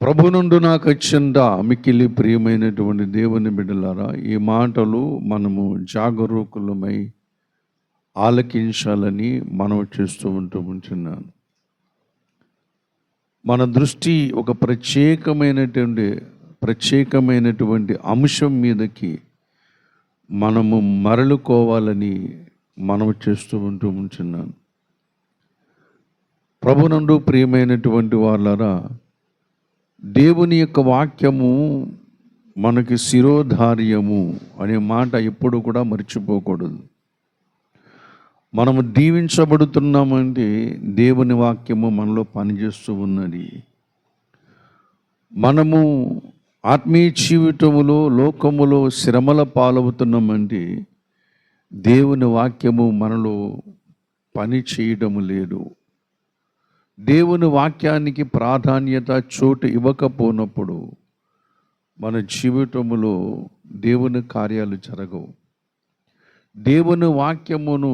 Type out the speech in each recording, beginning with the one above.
ప్రభునందు నాకు అత్యంత మిక్కిలి ప్రియమైనటువంటి దేవుని బిడ్డలారా, ఈ మాటలు మనము జాగరూకులమై ఆలకించాలని మనం చేస్తూ ఉంటున్నాను. మన దృష్టి ఒక ప్రత్యేకమైనటువంటి అంశం మీదకి మనము మరలుకోవాలని మనం చేస్తూ ఉంటున్నాను. ప్రభునందు ప్రియమైనటువంటి వాళ్ళారా, దేవుని యొక్క వాక్యము మనకి శిరోధార్యము అనే మాట ఎప్పుడు కూడా మర్చిపోకూడదు. మనము దీవించబడుతున్నామంటే దేవుని వాక్యము మనలో పనిచేస్తూ ఉన్నది. మనము ఆత్మీయ జీవితములో లోకములో శ్రమల పాలవుతున్నామంటే దేవుని వాక్యము మనలో పని చేయడము లేదు. దేవుని వాక్యానికి ప్రాధాన్యత చోటు ఇవ్వకపోయినప్పుడు మన జీవితంలో దేవుని కార్యాలు జరగవు. దేవుని వాక్యమును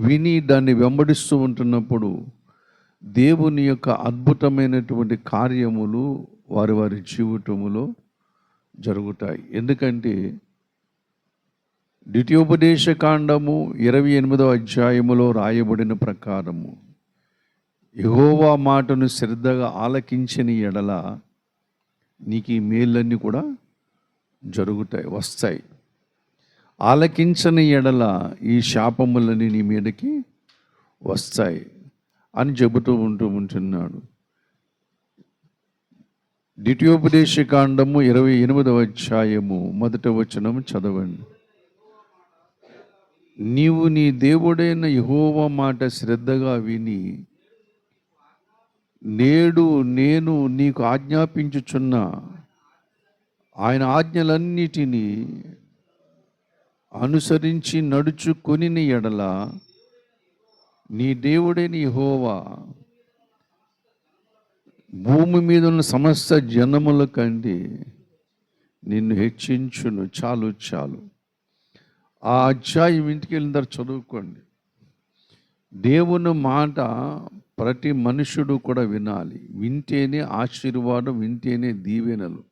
విని దాన్ని వెంబడిస్తూ ఉంటున్నప్పుడు దేవుని యొక్క అద్భుతమైనటువంటి కార్యములు వారి జీవితములో జరుగుతాయి. ఎందుకంటే ద్వితీయోపదేశ కాండము 28వ అధ్యాయములో రాయబడిన ప్రకారము యెహోవా మాటను శ్రద్ధగా ఆలకించని ఎడల నీకు ఈ మేళ్ళన్నీ కూడా జరుగుతాయి, వస్తాయి. ఆలకించని ఎడల ఈ శాపములన్నీ నీ మీదకి వస్తాయి అని చెబుతూ ఉంటున్నాడు. ద్వితీయోపదేశ కాండము 28వ అధ్యాయము 1వ వచనం చదవండి. నీవు నీ దేవుడైన యెహోవా మాట శ్రద్ధగా విని నేడు నేను నీకు ఆజ్ఞాపించుచున్న ఆయన ఆజ్ఞలన్నిటినీ అనుసరించి నడుచుకొని ఎడల నీ దేవుడైన యెహోవా భూమి మీద ఉన్న సమస్త జనముల కంటే నిన్ను హెచ్చించును. చాలు ఆ అధ్యాయం ఇంటికి వెళ్ళిన తర్వాత చదువుకోండి. దేవుని మాట ప్రతి మనుషుడు కూడా వినాలి. వింటేనే ఆశీర్వాదం, వింటేనే దీవెనలు.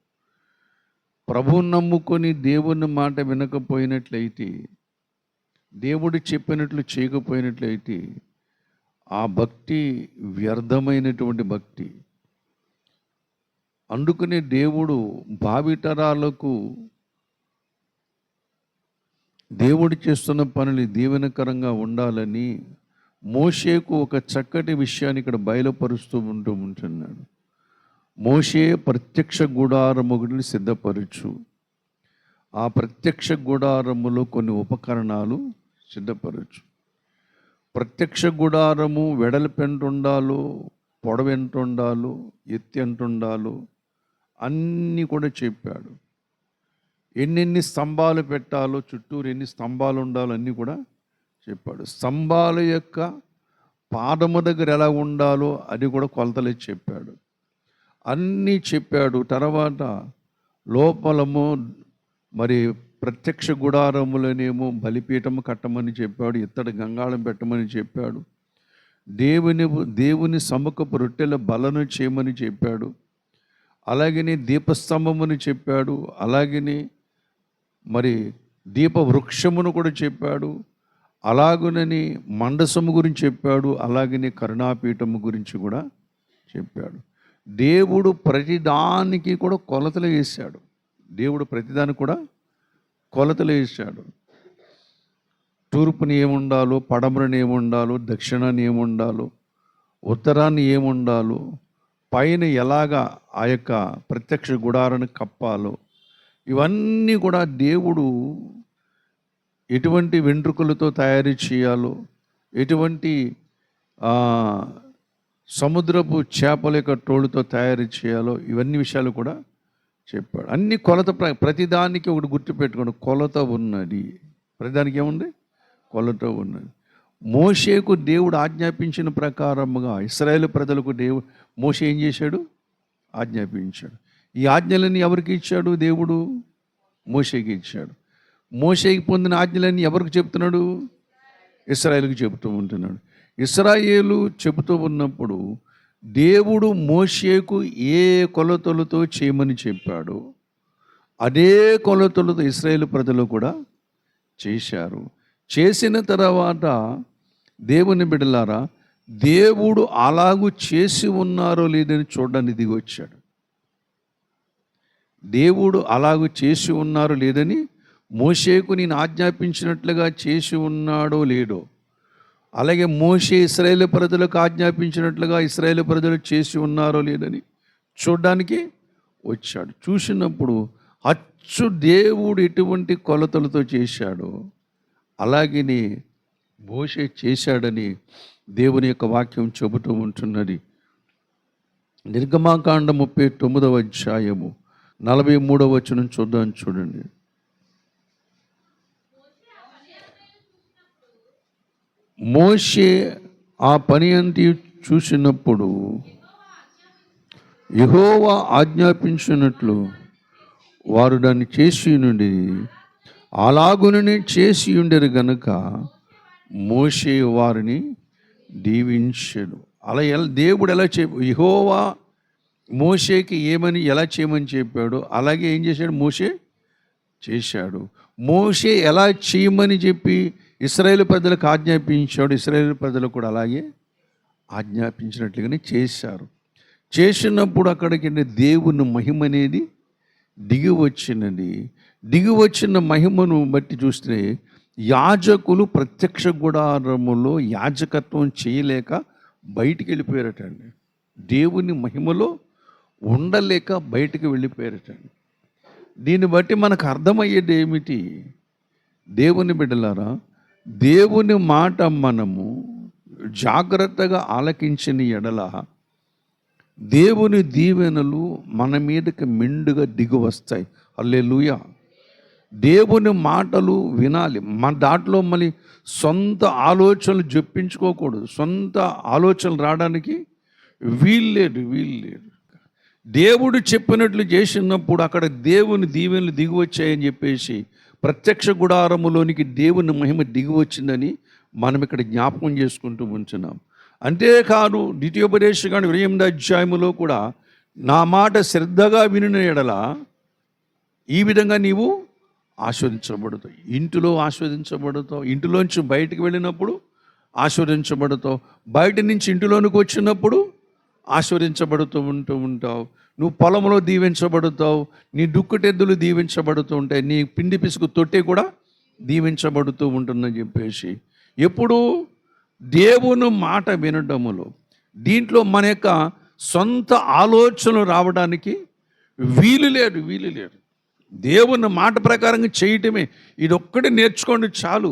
ప్రభువుని నమ్ముకొని దేవుని మాట వినకపోయినట్లయితే, దేవుడు చెప్పినట్లు చేయకపోయినట్లయితే ఆ భక్తి వ్యర్థమైనటువంటి భక్తి. అందుకనే దేవుడు భావితరాలకు దేవుడు చేస్తున్న పనులు దీవెనకరంగా ఉండాలని మోషేకు ఒక చక్కటి విషయాన్ని ఇక్కడ బయలుపరుస్తూ ఉంటున్నాడు. మోషే ప్రత్యక్ష గుడారము ఒకటిని సిద్ధపరచు. ఆ ప్రత్యక్ష గుడారములో కొన్ని ఉపకరణాలు సిద్ధపరచు. ప్రత్యక్ష గుడారము వెడల్పు ఎంత ఉండాలో, పొడవు ఎంత ఉండాలో, ఎత్తు ఎంత ఉండాలో అన్నీ కూడా చెప్పాడు. ఎన్నెన్ని స్తంభాలు పెట్టాలో, చుట్టూరు ఎన్ని స్తంభాలు ఉండాలో అన్నీ కూడా చెప్పాడు. స్తంభాల యొక్క పాదము దగ్గర ఎలా ఉండాలో అది కూడా కొలతలే చెప్పాడు. అన్నీ చెప్పాడు. తర్వాత లోపలము మరి ప్రత్యక్ష గుడారములనేమో బలిపీఠము కట్టమని చెప్పాడు, ఇత్తడి గంగాళం పెట్టమని చెప్పాడు, దేవుని సముఖపు రొట్టెల బలను చేయమని చెప్పాడు, అలాగనే దీపస్తంభముని చెప్పాడు, అలాగనే మరి దీప వృక్షమును కూడా చెప్పాడు, అలాగునని మండసము గురించి చెప్పాడు, అలాగనే కరుణాపీఠము గురించి కూడా చెప్పాడు. దేవుడు ప్రతిదానికి కూడా కొలతలు వేశాడు. దేవుడు ప్రతిదానికి కూడా కొలతలు వేశాడు. తూర్పుని ఏముండాలో, పడమరని ఏముండాలో, దక్షిణాన్ని ఏముండాలో, ఉత్తరాన్ని ఏముండాలో, పైన ఎలాగా ఆ యొక్క ప్రత్యక్ష గుడారాన్ని కప్పాలో, ఇవన్నీ కూడా దేవుడు ఎటువంటి వెంట్రుకలతో తయారు చేయాలో, ఎటువంటి సముద్రపు చేపల యొక్క తోలుతో తయారు చేయాలో, ఇవన్నీ విషయాలు కూడా చెప్పాడు. అన్ని కొలత, ప్రతిదానికి ఒకటి గుర్తుపెట్టుకోండి, కొలత ఉన్నది. ప్రతిదానికి ఏముంది? కొలత ఉన్నది. మోషేకు దేవుడు ఆజ్ఞాపించిన ప్రకారముగా ఇశ్రాయేలు ప్రజలకు మోషే ఏం చేశాడు? ఆజ్ఞాపించాడు. ఈ ఆజ్ఞలన్నీ ఎవరికి ఇచ్చాడు? దేవుడు మోషేకి ఇచ్చాడు. మోషేకి పొందిన ఆజ్ఞలన్నీ ఎవరికి చెప్తున్నాడు? ఇశ్రాయేలుకి చెబుతూ ఉంటున్నాడు. ఇశ్రాయేలు చెబుతూ ఉన్నప్పుడు దేవుడు మోషేకు ఏ కొలతలతో చేయమని చెప్పాడో అదే కొలతలతో ఇశ్రాయేలు ప్రజలు కూడా చేశారు. చేసిన తర్వాత దేవుని బిడ్డలారా, దేవుడు అలాగూ చేసి ఉన్నారో లేదని చూడడానికి దిగి వచ్చాడు. దేవుడు అలాగూ చేసి ఉన్నారో లేదని, మోషేకు నేను ఆజ్ఞాపించినట్లుగా చేసి ఉన్నాడో లేడో, అలాగే మోషే ఇశ్రాయేలు ప్రజలకు ఆజ్ఞాపించినట్లుగా ఇశ్రాయేలు ప్రజలు చేసి ఉన్నారో లేదని చూడడానికి వచ్చాడు. చూసినప్పుడు అచ్చు దేవుడు ఎటువంటి కొలతలతో చేశాడో అలాగే మోషే చేశాడని దేవుని యొక్క వాక్యం చెబుతూ ఉంటున్నది. నిర్గమాకాండ 39వ అధ్యాయము 43వ వచనం చూద్దాం, చూడండి. మోషే ఆ పని అంతా చూసినప్పుడు యెహోవా ఆజ్ఞాపించినట్లు వారు దాన్ని చేసి నుండి అలాగుననే చేసి ఉండరు గనుక మోషే వారిని దీవించెను. అలా దేవుడు ఎలా యెహోవా మోషేకి ఏమని ఎలా చేయమని చెప్పాడో అలాగే ఏం చేశాడు, మోషే చేశాడు. మోషే ఎలా చేయమని చెప్పి ఇశ్రాయేలు ప్రజలకు ఆజ్ఞాపించాడు, ఇశ్రాయేలు ప్రజలు కూడా అలాగే ఆజ్ఞాపించినట్లుగానే చేశారు. చేసినప్పుడు అక్కడికి దేవుని మహిమ అనేది దిగి వచ్చినది. దిగి వచ్చిన మహిమను బట్టి చూస్తే యాజకులు ప్రత్యక్ష గుడారములో యాజకత్వం చేయలేక బయటికి వెళ్ళిపోయారటండి. దేవుని మహిమలో ఉండలేక బయటికి వెళ్ళిపోయారటండి. దీన్ని బట్టి మనకు అర్థమయ్యేది ఏమిటి? దేవుని బిడ్డలారా, దేవుని మాట మనము జాగ్రత్తగా ఆలకించిన ఎడల దేవుని దీవెనలు మన మీదకి మెండుగా దిగి వస్తాయి. హల్లెలూయా. దేవుని మాటలు వినాలి. మన దాంట్లో మళ్ళీ సొంత ఆలోచనలు జొప్పించుకోకూడదు. సొంత ఆలోచనలు రావడానికి వీల్లేదు. దేవుడు చెప్పినట్లు చేసినప్పుడు అక్కడ దేవుని దీవెనలు దిగి వచ్చాయని చెప్పేసి ప్రత్యక్ష గుడారములోనికి దేవుని మహిమ దిగి వచ్చిందని మనం ఇక్కడ జ్ఞాపకం చేసుకుంటూ ఉంటున్నాం. అంతేకాదు ద్వితీయోపదేశకాండ 8వ అధ్యాయములో కూడా నా మాట శ్రద్ధగా వినిన ఎడల ఈ విధంగా నీవు ఆస్వాదించబడతావు. ఇంటిలో ఆస్వాదించబడతావు, ఇంటిలోంచి బయటికి వెళ్ళినప్పుడు ఆస్వాదించబడతావు, బయట నుంచి ఇంటిలోనికి వచ్చినప్పుడు ఆస్వాదించబడుతూ ఉంటావు. నువ్వు పొలంలో దీవించబడతావు, నీ దుక్కుటెద్దులు దీవించబడుతూ ఉంటాయి, నీ పిండి పిసుకు తొట్టె కూడా దీవించబడుతూ ఉంటుందని చెప్పేసి ఎప్పుడు దేవుని మాట వినడములో దీంట్లో మన యొక్క సొంత ఆలోచనలు రావడానికి వీలు లేదు. దేవుని మాట ప్రకారంగా చేయటమే. ఇది ఒక్కటి నేర్చుకోండి చాలు,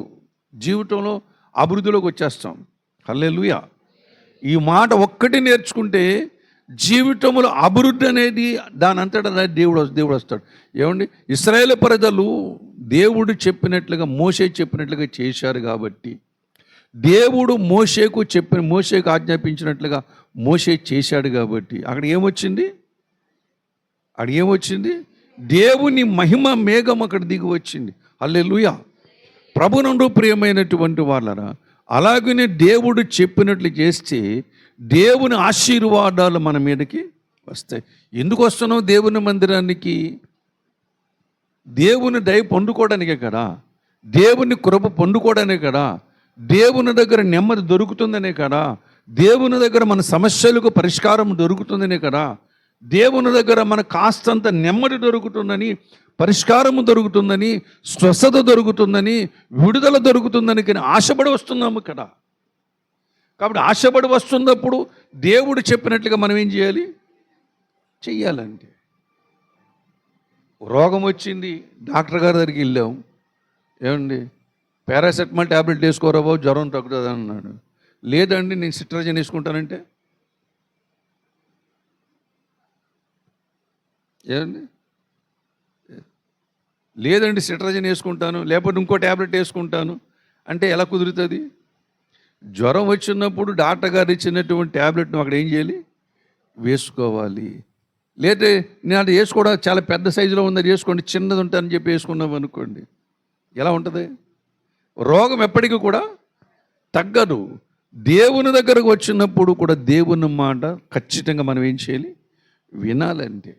జీవితంలో అభివృద్ధిలోకి వచ్చేస్తాం. హల్లెలూయా. ఈ మాట ఒక్కటి నేర్చుకుంటే జీవితంలో అభివృద్ధి అనేది దాని అంతటా దేవుడు వస్తాడు. ఏమండి, ఇశ్రాయేలు ప్రజలు దేవుడు చెప్పినట్లుగా మోషే చెప్పినట్లుగా చేశారు కాబట్టి దేవుడు మోషేకు ఆజ్ఞాపించినట్లుగా మోషే చేశాడు కాబట్టి అక్కడ ఏమొచ్చింది? దేవుని మహిమ మేఘం అక్కడ దిగి వచ్చింది. హల్లెలూయా. ప్రభునందు ప్రియమైనటువంటి వాళ్ళరా, అలాగనే దేవుడు చెప్పినట్లు చేస్తే దేవుని ఆశీర్వాదాలు మన మీదకి వస్తాయి. ఎందుకు వస్తున్నావు దేవుని మందిరానికి? దేవుని దయ పొందుకోవడానికే కదా, దేవుని కృప పొందుకోవడానికే కదా, దేవుని దగ్గర నెమ్మది దొరుకుతుందనే కదా, దేవుని దగ్గర మన సమస్యలకు పరిష్కారం దొరుకుతుందనే కదా, దేవుని దగ్గర మన కాస్తంత నెమ్మది దొరుకుతుందని, పరిష్కారము దొరుకుతుందని, స్వస్థత దొరుకుతుందని, విడుదల దొరుకుతుందని కానీ ఆశపడి వస్తున్నాము కదా. కాబట్టి ఆశపడి వస్తున్నప్పుడు దేవుడు చెప్పినట్లుగా మనం ఏం చేయాలి? చెయ్యాలంటే రోగం వచ్చింది, డాక్టర్ గారి దగ్గరికి వెళ్ళాం. ఏమండి, పారాసెటమాల్ ట్యాబ్లెట్ వేసుకోరా బాబు జ్వరం తగ్గుతుంది అన్నాడు. లేదండి నేను సిట్రజిన్ వేసుకుంటానంటే ఏమండి, లేదండి సిట్రజిన్ వేసుకుంటాను, లేకపోతే ఇంకో ట్యాబ్లెట్ వేసుకుంటాను అంటే ఎలా కుదురుతుంది? జ్వరం వచ్చినప్పుడు డాక్టర్ గారు ఇచ్చినటువంటి ట్యాబ్లెట్ను అక్కడ ఏం చేయాలి? వేసుకోవాలి. లేదా నేను అది వేసుకోవడం చాలా పెద్ద సైజులో ఉందని వేసుకోండి, చిన్నది ఉంటానని చెప్పి వేసుకున్నాం అనుకోండి, ఎలా ఉంటుంది? రోగం ఎప్పటికీ కూడా తగ్గదు. దేవుని దగ్గరకు వచ్చినప్పుడు కూడా దేవుని మాట ఖచ్చితంగా మనం ఏం చేయాలి? వినాలంటే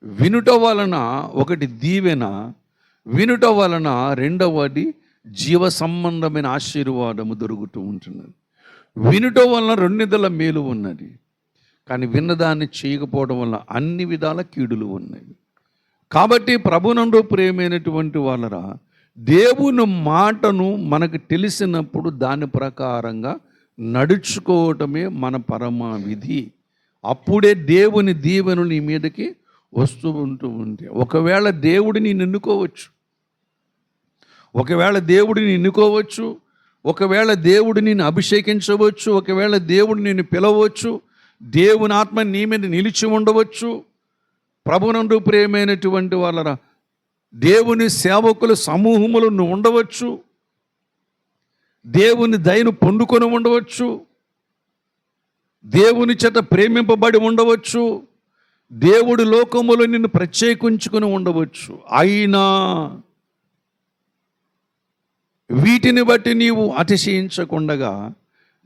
వినుట వలన ఒకటి దీవెన, వినుట వలన రెండవది జీవ సంబంధమైన ఆశీర్వాదము దొరుకుతూ ఉంటున్నది. వినుట వలన రెండిదల మేలు ఉన్నది, కానీ విన్నదాన్ని చేయకపోవడం వల్ల అన్ని విధాల కీడులు ఉన్నాయి. కాబట్టి ప్రభునందు ప్రియమైనటువంటి వాళ్ళరా, దేవుని మాటను మనకు తెలిసినప్పుడు దాని ప్రకారంగా నడుచుకోవటమే మన పరమ విధి. అప్పుడే దేవుని దీవెనలు నీ మీదకి వస్తూ ఉంటే, ఒకవేళ దేవుడిని ఎన్నుకోవచ్చు, ఒకవేళ దేవుడిని ఎన్నుకోవచ్చు, ఒకవేళ దేవుడు నిన్ను అభిషేకించవచ్చు, ఒకవేళ దేవుడు నిన్ను పిలవచ్చు, దేవుని ఆత్మ నీ మీద నిలిచి ఉండవచ్చు. ప్రభునందు ప్రియమైనటువంటి వాళ్ళరా, దేవుని సేవకుల సమూహములు నువ్వు ఉండవచ్చు, దేవుని దయను పొందుకొని ఉండవచ్చు, దేవుని చేత ప్రేమింపబడి ఉండవచ్చు, దేవుడి లోకములో నిన్ను ప్రత్యేకించుకొని ఉండవచ్చు. అయినా వీటిని బట్టి నీవు అతిశయించకుండగా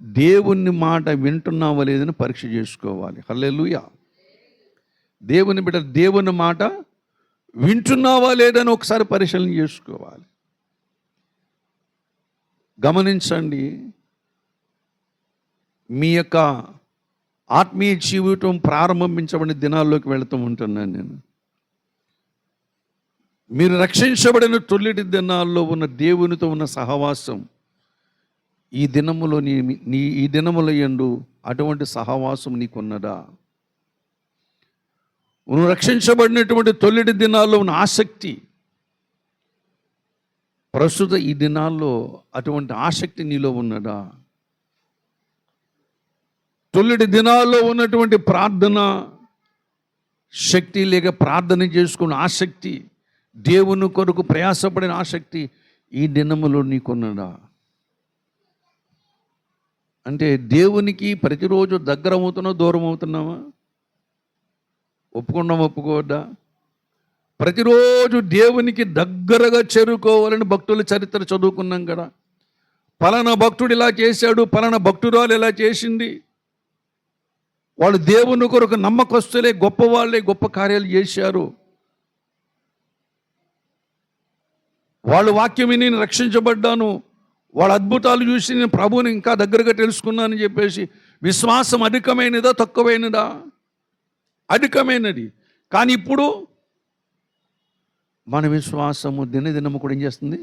దేవుని మాట వింటున్నావా లేదని పరీక్ష చేసుకోవాలి. హల్లెలూయా. దేవుని బిడ్డ దేవుని మాట వింటున్నావా లేదని ఒకసారి పరిశీలన చేసుకోవాలి. గమనించండి, మీ యొక్క ఆత్మీయ జీవితం ప్రారంభించబడిన దినాల్లోకి వెళుతూ ఉంటున్నాను నేను. మీరు రక్షించబడిన తొలిటి దినాల్లో ఉన్న దేవునితో ఉన్న సహవాసం ఈ దినములో ఈ దినముల యందు అటువంటి సహవాసం నీకున్నదా? నువ్వు రక్షించబడినటువంటి తొలిటి దినాల్లో ఉన్న ఆసక్తి ప్రస్తుత ఈ దినాల్లో అటువంటి ఆసక్తి నీలో ఉన్నదా? తొలిటి దినాల్లో ఉన్నటువంటి ప్రార్థన శక్తి, లేక ప్రార్థన చేసుకున్న ఆసక్తి, దేవుని కొరకు ప్రయాసపడిన ఆసక్తి ఈ దినములో నీకున్నదా? అంటే దేవునికి ప్రతిరోజు దగ్గర అవుతున్నావు, దూరం అవుతున్నావా? ఒప్పుకోవద్దా? ప్రతిరోజు దేవునికి దగ్గరగా చేరుకోవాలని భక్తుల చరిత్ర చదువుకున్నాం కదా. పలానా భక్తుడు ఇలా చేశాడు, పలానా భక్తురాలు ఇలా చేసింది. వాళ్ళు దేవుని కొరకు నమ్మకస్తులే, గొప్పవాళ్ళే, గొప్ప కార్యాలు చేశారు. వాళ్ళు వాక్యం విని నేను రక్షించబడ్డాను, వాళ్ళ అద్భుతాలు చూసి నేను ప్రభువుని ఇంకా దగ్గరగా తెలుసుకున్నానని చెప్పేసి విశ్వాసం అధికమైనదా, తక్కువైనదా? అధికమైనది. కానీ ఇప్పుడు మన విశ్వాసము దినదినము కూడా ఏం చేస్తుంది?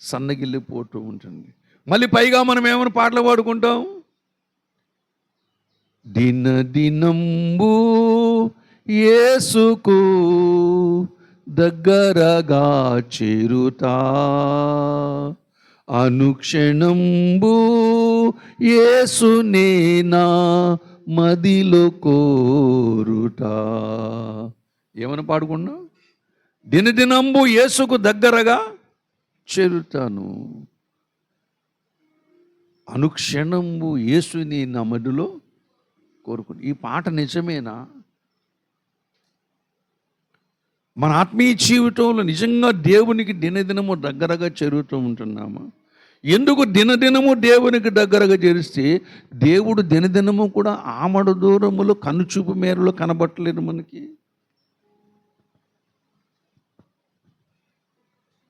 సన్నగిల్లిపోతూ ఉంటుంది. మళ్ళీ పైగా మనం ఏమైనా పాటలు పాడుకుంటాం? దినదినంబు యేసుకు దగ్గరగా చేరుతా, అనుక్షణంబు యేసునే నా మదిలో కోరుతా. ఏమని పాడుకున్నా? దినదినంబు యేసుకు దగ్గరగా చేరుతాను, అనుక్షణంబు యేసుని నా మదిలో కోరుకుని. ఈ పాట నిజమేనా? మన ఆత్మీయ జీవితంలో నిజంగా దేవునికి దినదినము దగ్గరగా చేరుతూ ఉంటున్నామా? ఎందుకు దినదినము దేవునికి దగ్గరగా చేరిస్తే దేవుడు దినదినము కూడా ఆమడ దూరములో కనుచూపు మేరలో కనబట్టలేదు మనకి.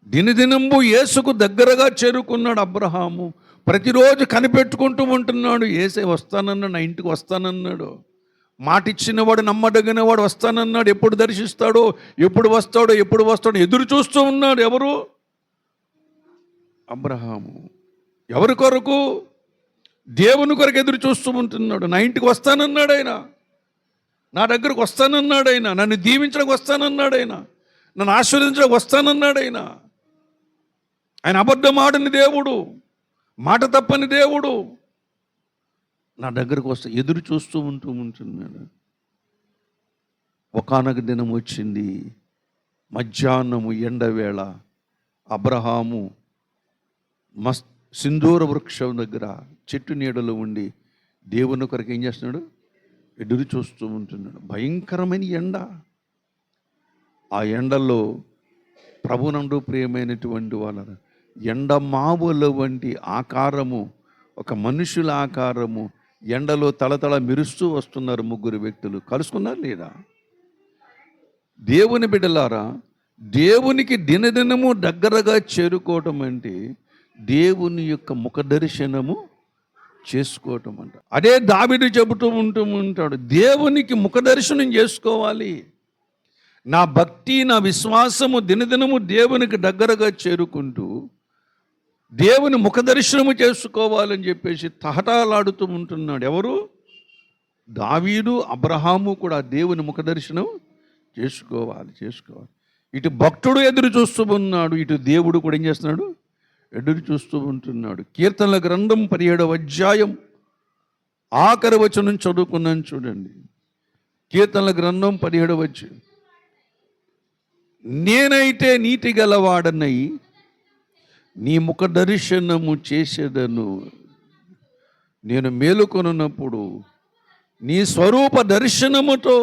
దినదినంబు యేసుకు దగ్గరగా చేరుకున్నాడు అబ్రహాము. ప్రతిరోజు కనిపెట్టుకుంటూ ఉంటున్నాడు. యేసే వస్తానన్నాడు, నా ఇంటికి వస్తానన్నాడు. మాట ఇచ్చినవాడు, నమ్మదగినవాడు వస్తానన్నాడు. ఎప్పుడు దర్శిస్తాడో, ఎప్పుడు వస్తాడో ఎదురు చూస్తూ ఉన్నాడు. ఎవరు? అబ్రహాము. ఎవరి కొరకు? దేవుని కొరకు ఎదురు చూస్తూ ఉంటున్నాడు. నా ఇంటికి వస్తానన్నాడు ఆయన, నా దగ్గరకు వస్తానన్నాడు ఆయన, నన్ను దీవించడానికి వస్తానన్నాడు ఆయన, నన్ను ఆశీర్వదించడానికి వస్తానన్నాడు ఆయన. ఆయన అబద్ధం ఆడని దేవుడు, మాట తప్పని దేవుడు. నా దగ్గరకు వస్తే ఎదురు చూస్తూ ఉంటున్నాడు. ఒకానొక దినం వచ్చింది, మధ్యాహ్నము ఎండవేళ. అబ్రహాము సింధూర వృక్షం దగ్గర చెట్టు నీడలో ఉండి దేవుని కొరకు ఏం చేస్తున్నాడు? ఎదురు చూస్తూ ఉంటున్నాడు. భయంకరమైన ఎండ. ఆ ఎండల్లో ప్రభునందు ప్రియమైనటువంటి వాళ్ళ ఎండమావుల వంటి ఆకారము ఒక మనుషుల ఆకారము, ఎండలో తలతల మెరుస్తూ వస్తున్నారు ముగ్గురు వ్యక్తులు. కలుసుకున్నారు లేదా? దేవుని బిడ్డలారా, దేవునికి దినదినము దగ్గరగా చేరుకోవటం అంటే దేవుని యొక్క ముఖ దర్శనము చేసుకోవటం అంట. అదే దావీదు చెబుతూ ఉంటాడు, దేవునికి ముఖ దర్శనం చేసుకోవాలి. నా భక్తి, నా విశ్వాసము దినదినము దేవునికి దగ్గరగా చేరుకుంటూ దేవుని ముఖ దర్శనము చేసుకోవాలని చెప్పేసి తహటాలాడుతూ ఉంటున్నాడు. ఎవరు? దావీదు, అబ్రహాము కూడా దేవుని ముఖ దర్శనం చేసుకోవాలి. ఇటు భక్తుడు ఎదురు చూస్తూ ఉన్నాడు, ఇటు దేవుడు కూడా ఏం చేస్తున్నాడు? ఎదురు చూస్తూ ఉంటున్నాడు. కీర్తనల గ్రంథం 17వ అధ్యాయం ఆఖరి వచనం చదువుకున్నాను చూడండి. కీర్తనల గ్రంథం 17వ అధ్యాయం. నేనైతే నీతి గలవాడనై నీ ముఖ దర్శనము చేసేదను. నేను మేలుకొనున్నప్పుడు నీ స్వరూప దర్శనముతో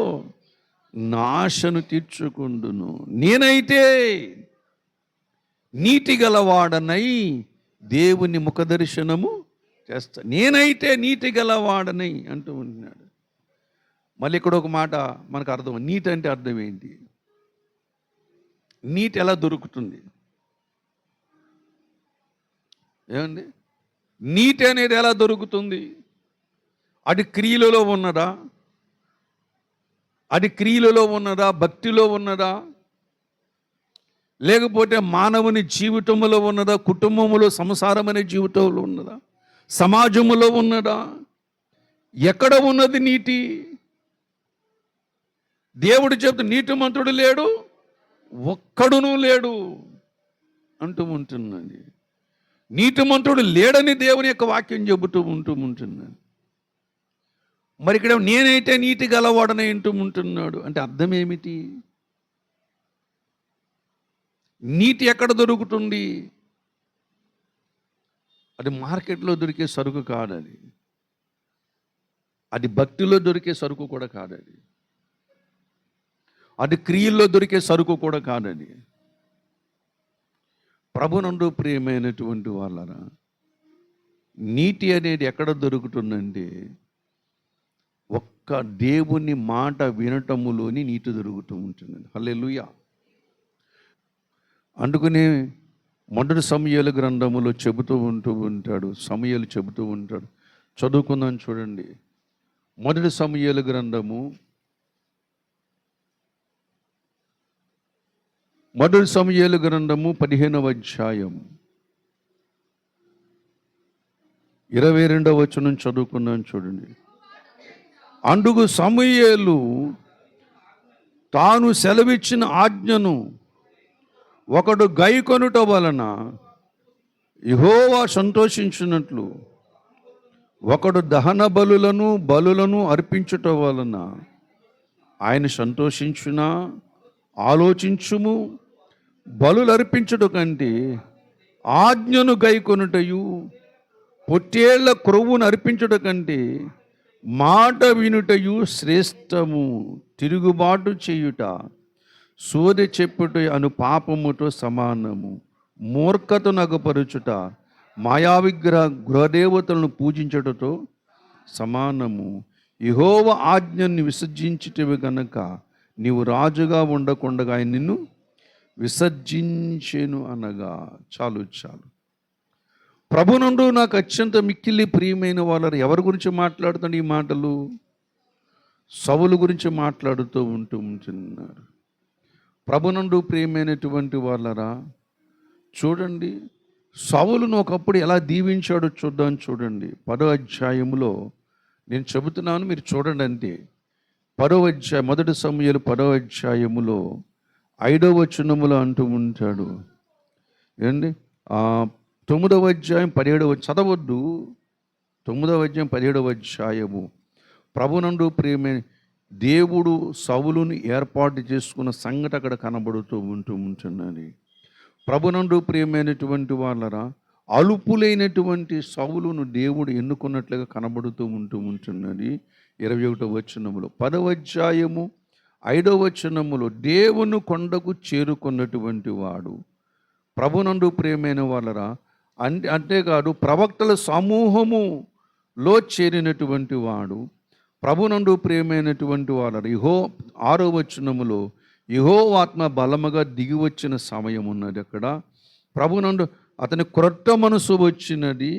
నాశను తీర్చుకుందును. నేనైతే నీతి గలవాడనై దేవుని ముఖ దర్శనము చేస్తా. నేనైతే నీతి గలవాడనై అంటూ ఉన్నాడు. మళ్ళీ ఇక్కడ ఒక మాట మనకు అర్థం. నీతి అంటే అర్థం ఏంటి? నీతి ఎలా దొరుకుతుంది? ఏమండి? నీతి అనేది ఎలా దొరుకుతుంది? అది క్రియలలో ఉన్నదా? భక్తిలో ఉన్నదా? లేకపోతే మానవుని జీవితంలో ఉన్నదా? కుటుంబంలో, సంసారం అనే జీవితంలో ఉన్నదా? సమాజంలో ఉన్నదా? ఎక్కడ ఉన్నది నీతి? దేవుడు చెప్తే నీతిమంతుడు లేడు, ఒక్కడునూ లేడు అంటూ ఉంటున్నది. నీతిమంతుడు లేడని దేవుని యొక్క వాక్యం చెబుతూ ఉంటున్నాడు. మరి ఇక్కడ నేనైతే నీతి గలవాడని అంటూ ఉంటున్నాడు అంటే అర్థం ఏమిటి? నీతి ఎక్కడ దొరుకుతుంది? అది మార్కెట్లో దొరికే సరుకు కాదది. అది భక్తిలో దొరికే సరుకు కూడా కాదది. అది క్రియల్లో దొరికే సరుకు కూడా కాదది. ప్రభునందు ప్రియమైనటువంటి వాళ్ళరా, నీతి అనేది ఎక్కడ దొరుకుతుందంటే ఒక్క దేవుని మాట వినటములోని నీతి దొరుకుతూ ఉంటుంది. హల్లెలూయా. అందుకనే మొదటి సమూయేలు గ్రంథములో చెబుతూ ఉంటాడు. సమూయేలు చెబుతూ ఉంటాడు. చదువుకుందాం చూడండి. మొదటి సమూయేలు గ్రంథము 15వ అధ్యాయం 22వ వచనం చదువుకున్నాను చూడండి. అందుకు సమూయేలు తాను సెలవిచ్చిన ఆజ్ఞను ఒకడు గైకొనుట వలన యెహోవా సంతోషించినట్లు ఒకడు దహన బలులను అర్పించుట వలన ఆయన సంతోషించునా? ఆలోచించుము. బలులు అర్పించుట కంటే ఆజ్ఞను గైకొనుటయు, పొట్టేళ్ల క్రొవ్వును అర్పించుట కంటే మాట వినుటయు శ్రేష్టము. తిరుగుబాటు చేయుట సోదె చెప్పుట అను పాపముతో సమానము. మూర్ఖత నగపరుచుట మాయావిగ్రహ గృహదేవతలను పూజించుటతో సమానము. యెహోవా ఆజ్ఞను విసర్జించితివి గనక నీవు రాజుగా ఉండకుండా ఆయన నిన్ను విసర్జించెను అనగా. చాలు. ప్రభునందు నాకు అత్యంత మిక్కిలి ప్రియమైన వాళ్ళరు ఎవరి గురించి మాట్లాడుతాడు ఈ మాటలు? సౌలు గురించి మాట్లాడుతూ ఉంటున్నారు. ప్రభునందు ప్రియమైనటువంటి వాళ్ళరా, చూడండి సౌలును ఒకప్పుడు ఎలా దీవించాడో చూడండి. 10వ అధ్యాయములో నేను చెబుతున్నాను, మీరు చూడండి అంతే. 10వ అధ్యాయం, మొదటి సమూయేలు 10వ అధ్యాయములో 5వ వచనములో అంటూ ఉంటాడు. ఏండి 9వ అధ్యాయం 17వ చదవద్దు. 9వ అధ్యాయం 17వ అధ్యాయము. ప్రభునందు ప్రియమైన దేవుడు సౌలును ఏర్పాటు చేసుకున్న సంగతి అక్కడ కనబడుతూ ఉంటున్నది. ప్రభునందు ప్రియమైనటువంటి వాళ్ళరా, అలుపులైనటువంటి సౌలును దేవుడు ఎన్నుకున్నట్లుగా కనబడుతూ ఉంటున్నది. 21వ వచనములో 10వ అధ్యాయము 5వ వచనములో దేవుని కొండకు చేరుకున్నటువంటి వాడు. ప్రభునందు ప్రియమైన వాళ్ళరా, అంతేకాదు ప్రవక్తల సమూహములో చేరినటువంటి వాడు ప్రభునందు ప్రియమైనటువంటి వాడు 6వ వచనములో యెహోవాత్మ బలముగా దిగి వచ్చిన సమయం ఉన్నది. అక్కడ ప్రభునందు అతని క్రొత్త మనసు వచ్చినది.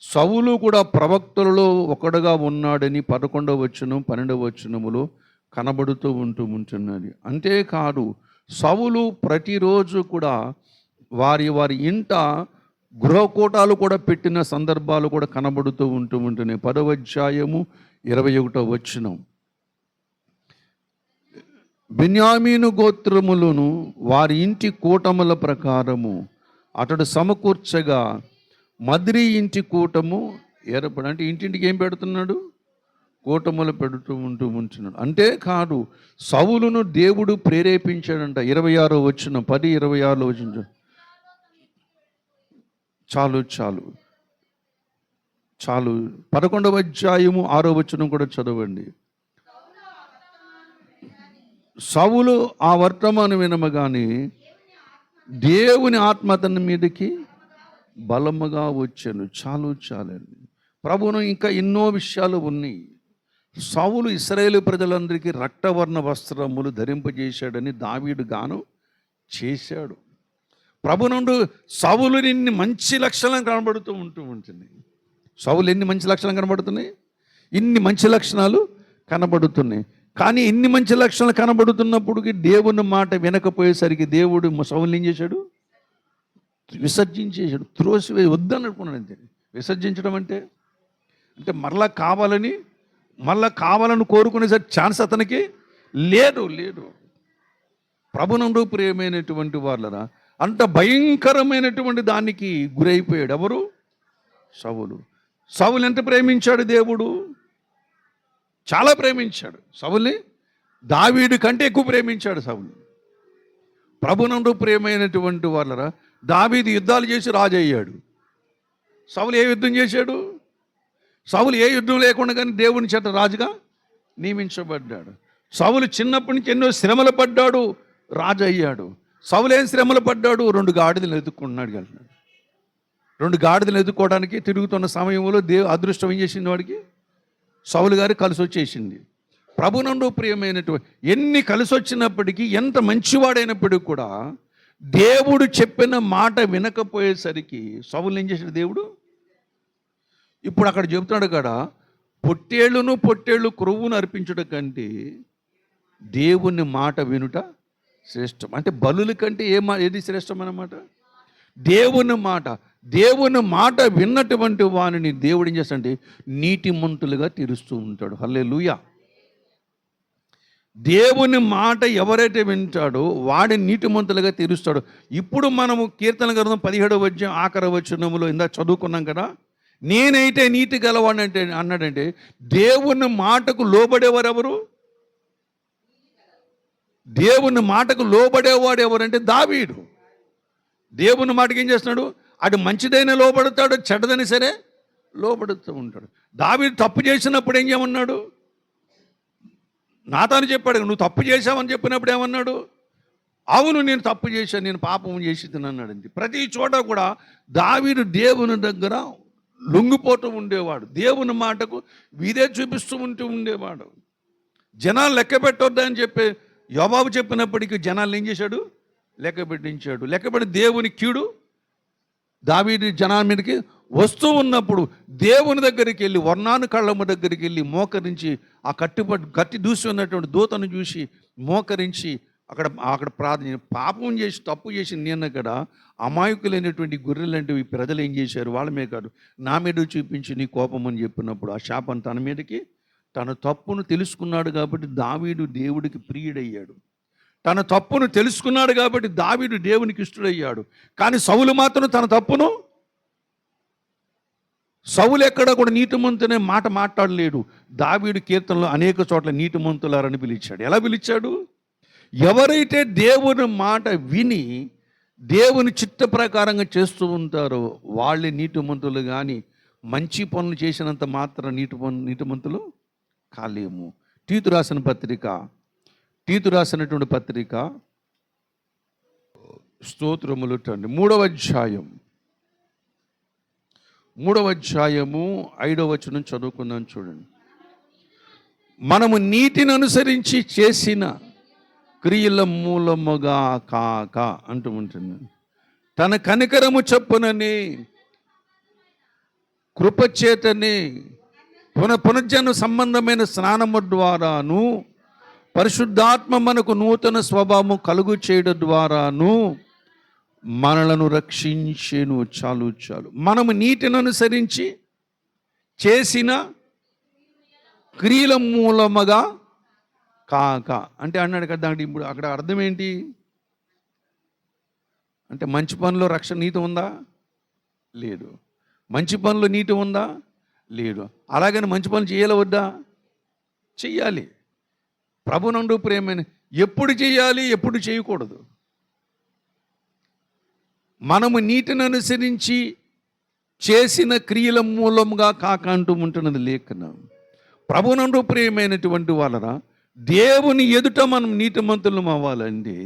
సౌలు కూడా ప్రవక్తలలో ఒకడుగా ఉన్నాడని 11వ వచనం 12వ వచనములో కనబడుతూ ఉంటున్నది. అంతేకాదు సౌలు ప్రతిరోజు కూడా వారి ఇంట గృహకూటాలు కూడా పెట్టిన సందర్భాలు కూడా కనబడుతూ ఉంటున్నాయి. 10వ అధ్యాయము 21వ వచనం. బెన్యామీను గోత్రములను వారి ఇంటి కూటముల ప్రకారము అతడు సమకూర్చగా మద్రి ఇంటి కూటము ఏర్పడి, అంటే ఇంటింటికి ఏం పెడుతున్నాడు? కూటములు పెడుతూ ఉంటున్నాడు. అంతేకాదు సౌలును దేవుడు ప్రేరేపించాడంట. 26వ వచనం 10:26 వచనం. చాలు 11వ అధ్యాయము 6వ వచనం కూడా చదవండి. సౌలు ఆ వర్తమానం వినమగానే దేవుని ఆత్మ అతని మీదకి బలముగా వచ్చాను. చాలండి. ప్రభువును ఇంకా ఎన్నో విషయాలు ఉన్నాయి. సౌలు ఇశ్రాయేలు ప్రజలందరికీ రక్తవర్ణ వస్త్రములు ధరింపజేశాడని దావీదు గానం చేశాడు. ప్రభు నుండి సౌలు ఎన్ని మంచి లక్షణాలు కనబడుతూ ఉంటుంది. సౌలు ఎన్ని మంచి లక్షణాలు కనబడుతున్నాయి, ఇన్ని మంచి లక్షణాలు కనబడుతున్నాయి. కానీ ఇన్ని మంచి లక్షణాలు కనబడుతున్నప్పటికీ దేవుని మాట వినకపోయేసరికి దేవుడు సౌలుని ఏం చేశాడు? విసర్జించేశాడు, త్రోసివేసి వద్దనుకున్నాడు. అంతే. విసర్జించడం అంటే మరలా కావాలని కోరుకునేసరికి ఛాన్స్ అతనికి లేదు. ప్రభునందు ప్రియమైనటువంటి వాళ్ళరా, అంత భయంకరమైనటువంటి దానికి గురైపోయాడు. ఎవరు? సౌలు ఎంత ప్రేమించాడు దేవుడు? చాలా ప్రేమించాడు సౌలుని. దావీదు కంటే ఎక్కువ ప్రేమించాడు సౌలు. ప్రభునందు ప్రియమైనటువంటి వాళ్ళరా, దావీదు యుద్ధాలు చేసి రాజు అయ్యాడు. సౌలు ఏ యుద్ధం చేశాడు? సౌలు ఏ యుద్ధం లేకుండా కానీ దేవుని చేత రాజుగా నియమించబడ్డాడు. సౌలు చిన్నప్పటి నుంచి ఎన్నో శ్రమలు పడ్డాడు, రాజు అయ్యాడు. సౌలు ఏం శ్రమలు పడ్డాడు? 2 గాడిదలు ఎదుక్కున్నాడు. 2 గాడిదలు ఎదుక్కోవడానికి తిరుగుతున్న సమయంలో అదృష్టం ఏం చేసింది వాడికి? సౌలు గారు కలిసి వచ్చేసింది. ప్రభునందు ప్రియమైనటువంటి ఎన్ని కలిసి వచ్చినప్పటికీ, ఎంత మంచివాడైనప్పటికీ కూడా దేవుడు చెప్పిన మాట వినకపోయేసరికి సౌలు ఏం చేశాడు దేవుడు? ఇప్పుడు అక్కడ చెబుతున్నాడు కదా, పొట్టేళ్ళు క్రొవ్వును అర్పించుట కంటే దేవుని మాట వినుట శ్రేష్టం. అంటే బలుల కంటే ఏది శ్రేష్టం అన్నమాట? దేవుని మాట విన్నటువంటి వానిని దేవుడు ఏం చేస్తాడంటే నీతిమంతులుగా తీరుస్తూ ఉంటాడు. హల్లెలూయా. దేవుని మాట ఎవరైతే వింటాడో వాడిని నీతిమంతులుగా తీరుస్తాడు. ఇప్పుడు మనము కీర్తన గ్రంథం 17వ అధ్యాయం 8వ వచనములో ఇందాక చదువుకున్నాం కదా, నేనైతే నీతి గలవాడంటే అన్నాడంటే దేవుని మాటకు లోబడేవారు ఎవరు? దేవుని మాటకు లోబడేవాడు ఎవరంటే దావీదు. దేవుని మాటకి ఏం చేస్తున్నాడు? అది మంచిదైనా లోబడతాడు, చెడ్డదని సరే లోబడుతూ ఉంటాడు. దావీదు తప్పు చేసినప్పుడు ఏం చేయమన్నాడు? నాతాను చెప్పాడు, నువ్వు తప్పు చేశావని చెప్పినప్పుడు ఏమన్నాడు? అవును, నేను తప్పు చేశాను, నేను పాపం చేసి తినన్నాడు. ప్రతి చోట కూడా దావీదు దేవుని దగ్గర లొంగిపోతూ ఉండేవాడు. దేవుని మాటకు వీదే చూపిస్తూ ఉండేవాడు. జనాలు లెక్క పెట్టొద్దని చెప్పి యోబాబు చెప్పినప్పటికీ జనాలు ఏం చేశాడు? లెక్క పెట్టించాడు. లెక్కపెట్టి దేవుని కీడు దావీదు జనాల మీదకి వస్తూ ఉన్నప్పుడు దేవుని దగ్గరికి వెళ్ళి, వర్ణాను కళ్ళమ్మ దగ్గరికి వెళ్ళి మోకరించి, ఆ కత్తి దూసి ఉన్నటువంటి దూతను చూసి మోకరించి అక్కడ ప్రార్థన, పాపం చేసి తప్పు చేసి నేను కదా అమాయకులైనటువంటి గొర్రెలంటివి ప్రజలు ఏం చేశారు? వాళ్ళమే కాదు నా మీద చూపించి నీ కోపం అని చెప్పినప్పుడు ఆ శాపం తన మీదకి, తన తప్పును తెలుసుకున్నాడు కాబట్టి దావీదు దేవుడికి ప్రియుడయ్యాడు. తన తప్పును తెలుసుకున్నాడు కాబట్టి దావీదు దేవునికి ఇష్టడయ్యాడు. కానీ సౌలు మాత్రం తన తప్పును, సౌలు ఎక్కడ కూడా నీతిమంతునే మాట మాట్లాడలేడు. దావీదు కీర్తనలో అనేక చోట్ల నీతిమంతులారని పిలిచాడు. ఎలా పిలిచాడు? ఎవరైతే దేవుని మాట విని దేవుని చిత్త ప్రకారంగా చేస్తూ ఉంటారో వాళ్ళే నీతిమంతులు. కానీ మంచి పనులు చేసినంత మాత్రం నీతిమంతులు కాలేము. తీతు రాసినటువంటి పత్రిక స్తోత్రములు తండ్రి 3వ అధ్యాయం 3వ అధ్యాయము 5వ వచనం చదువుకుందాం చూడండి. మనము నీతిని అనుసరించి చేసిన క్రియల మూలముగా కాక అంటూ ఉంటుంది. తన కనికరము చొప్పునని కృపచేతని పునర్జన్మ సంబంధమైన స్నానము ద్వారాను పరిశుద్ధాత్మ మనకు నూతన స్వభావం కలుగు చేయడం ద్వారాను మనలను రక్షించెను. చాలు. మనము నీటిని అనుసరించి చేసిన క్రియల మూలముగా కాక అంటే అన్నాడు కదా. ఇప్పుడు అక్కడ అర్థం ఏంటి అంటే మంచి పనిలో రక్షణ నీతి ఉందా? లేదు. మంచి పనులు నీతి ఉందా? లేదు. అలాగని మంచి పనులు చేయాలి వద్దా? చెయ్యాలి. ప్రభునందు ప్రేమైన ఎప్పుడు చేయాలి, ఎప్పుడు చేయకూడదు. మనము నీతిని అనుసరించి చేసిన క్రియల మూలంగా కాక అంటూ ఉంటున్నది లేఖనం. ప్రభునందు ప్రియమైనటువంటి వాళ్ళరా, దేవుని ఎదుట మనం నీతిమంతులం అవ్వాలండి.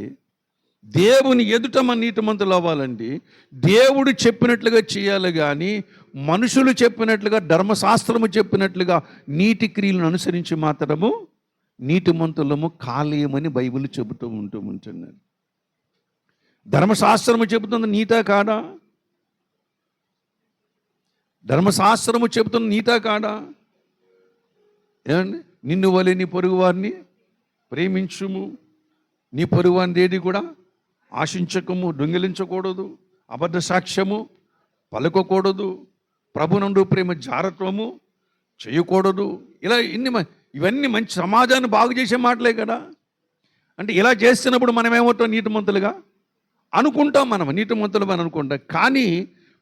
దేవుని ఎదుట మన నీతిమంతులు అవ్వాలండి. దేవుడు చెప్పినట్లుగా చేయాలి కానీ మనుషులు చెప్పినట్లుగా, ధర్మశాస్త్రము చెప్పినట్లుగా నీతి క్రియలను అనుసరించి మాత్రము నీతిమంతులము కాలేయమని బైబిల్ చెబుతూ ఉంటున్నారు. ధర్మశాస్త్రము చెబుతుంది నీతా కాదా? ధర్మశాస్త్రము చెబుతున్న నీతా కాదా? ఏమండి? నిన్ను వలె నీ పొరుగు వారిని ప్రేమించుము, నీ పొరుగు వారిని ఏది కూడా ఆశించకము, దొంగిలించకూడదు, అబద్ధ సాక్ష్యము పలుకకూడదు, ప్రభునందు ప్రేమ జారత్వము చేయకూడదు. ఇలా ఇవన్నీ మంచి సమాజాన్ని బాగు చేసే మాటలే కదా. అంటే ఇలా చేస్తున్నప్పుడు మనం ఏమవుతాం? నీతిమంతులుగా అనుకుంటాం. మనం నీతిమంతులు అని అనుకుంటాం. కానీ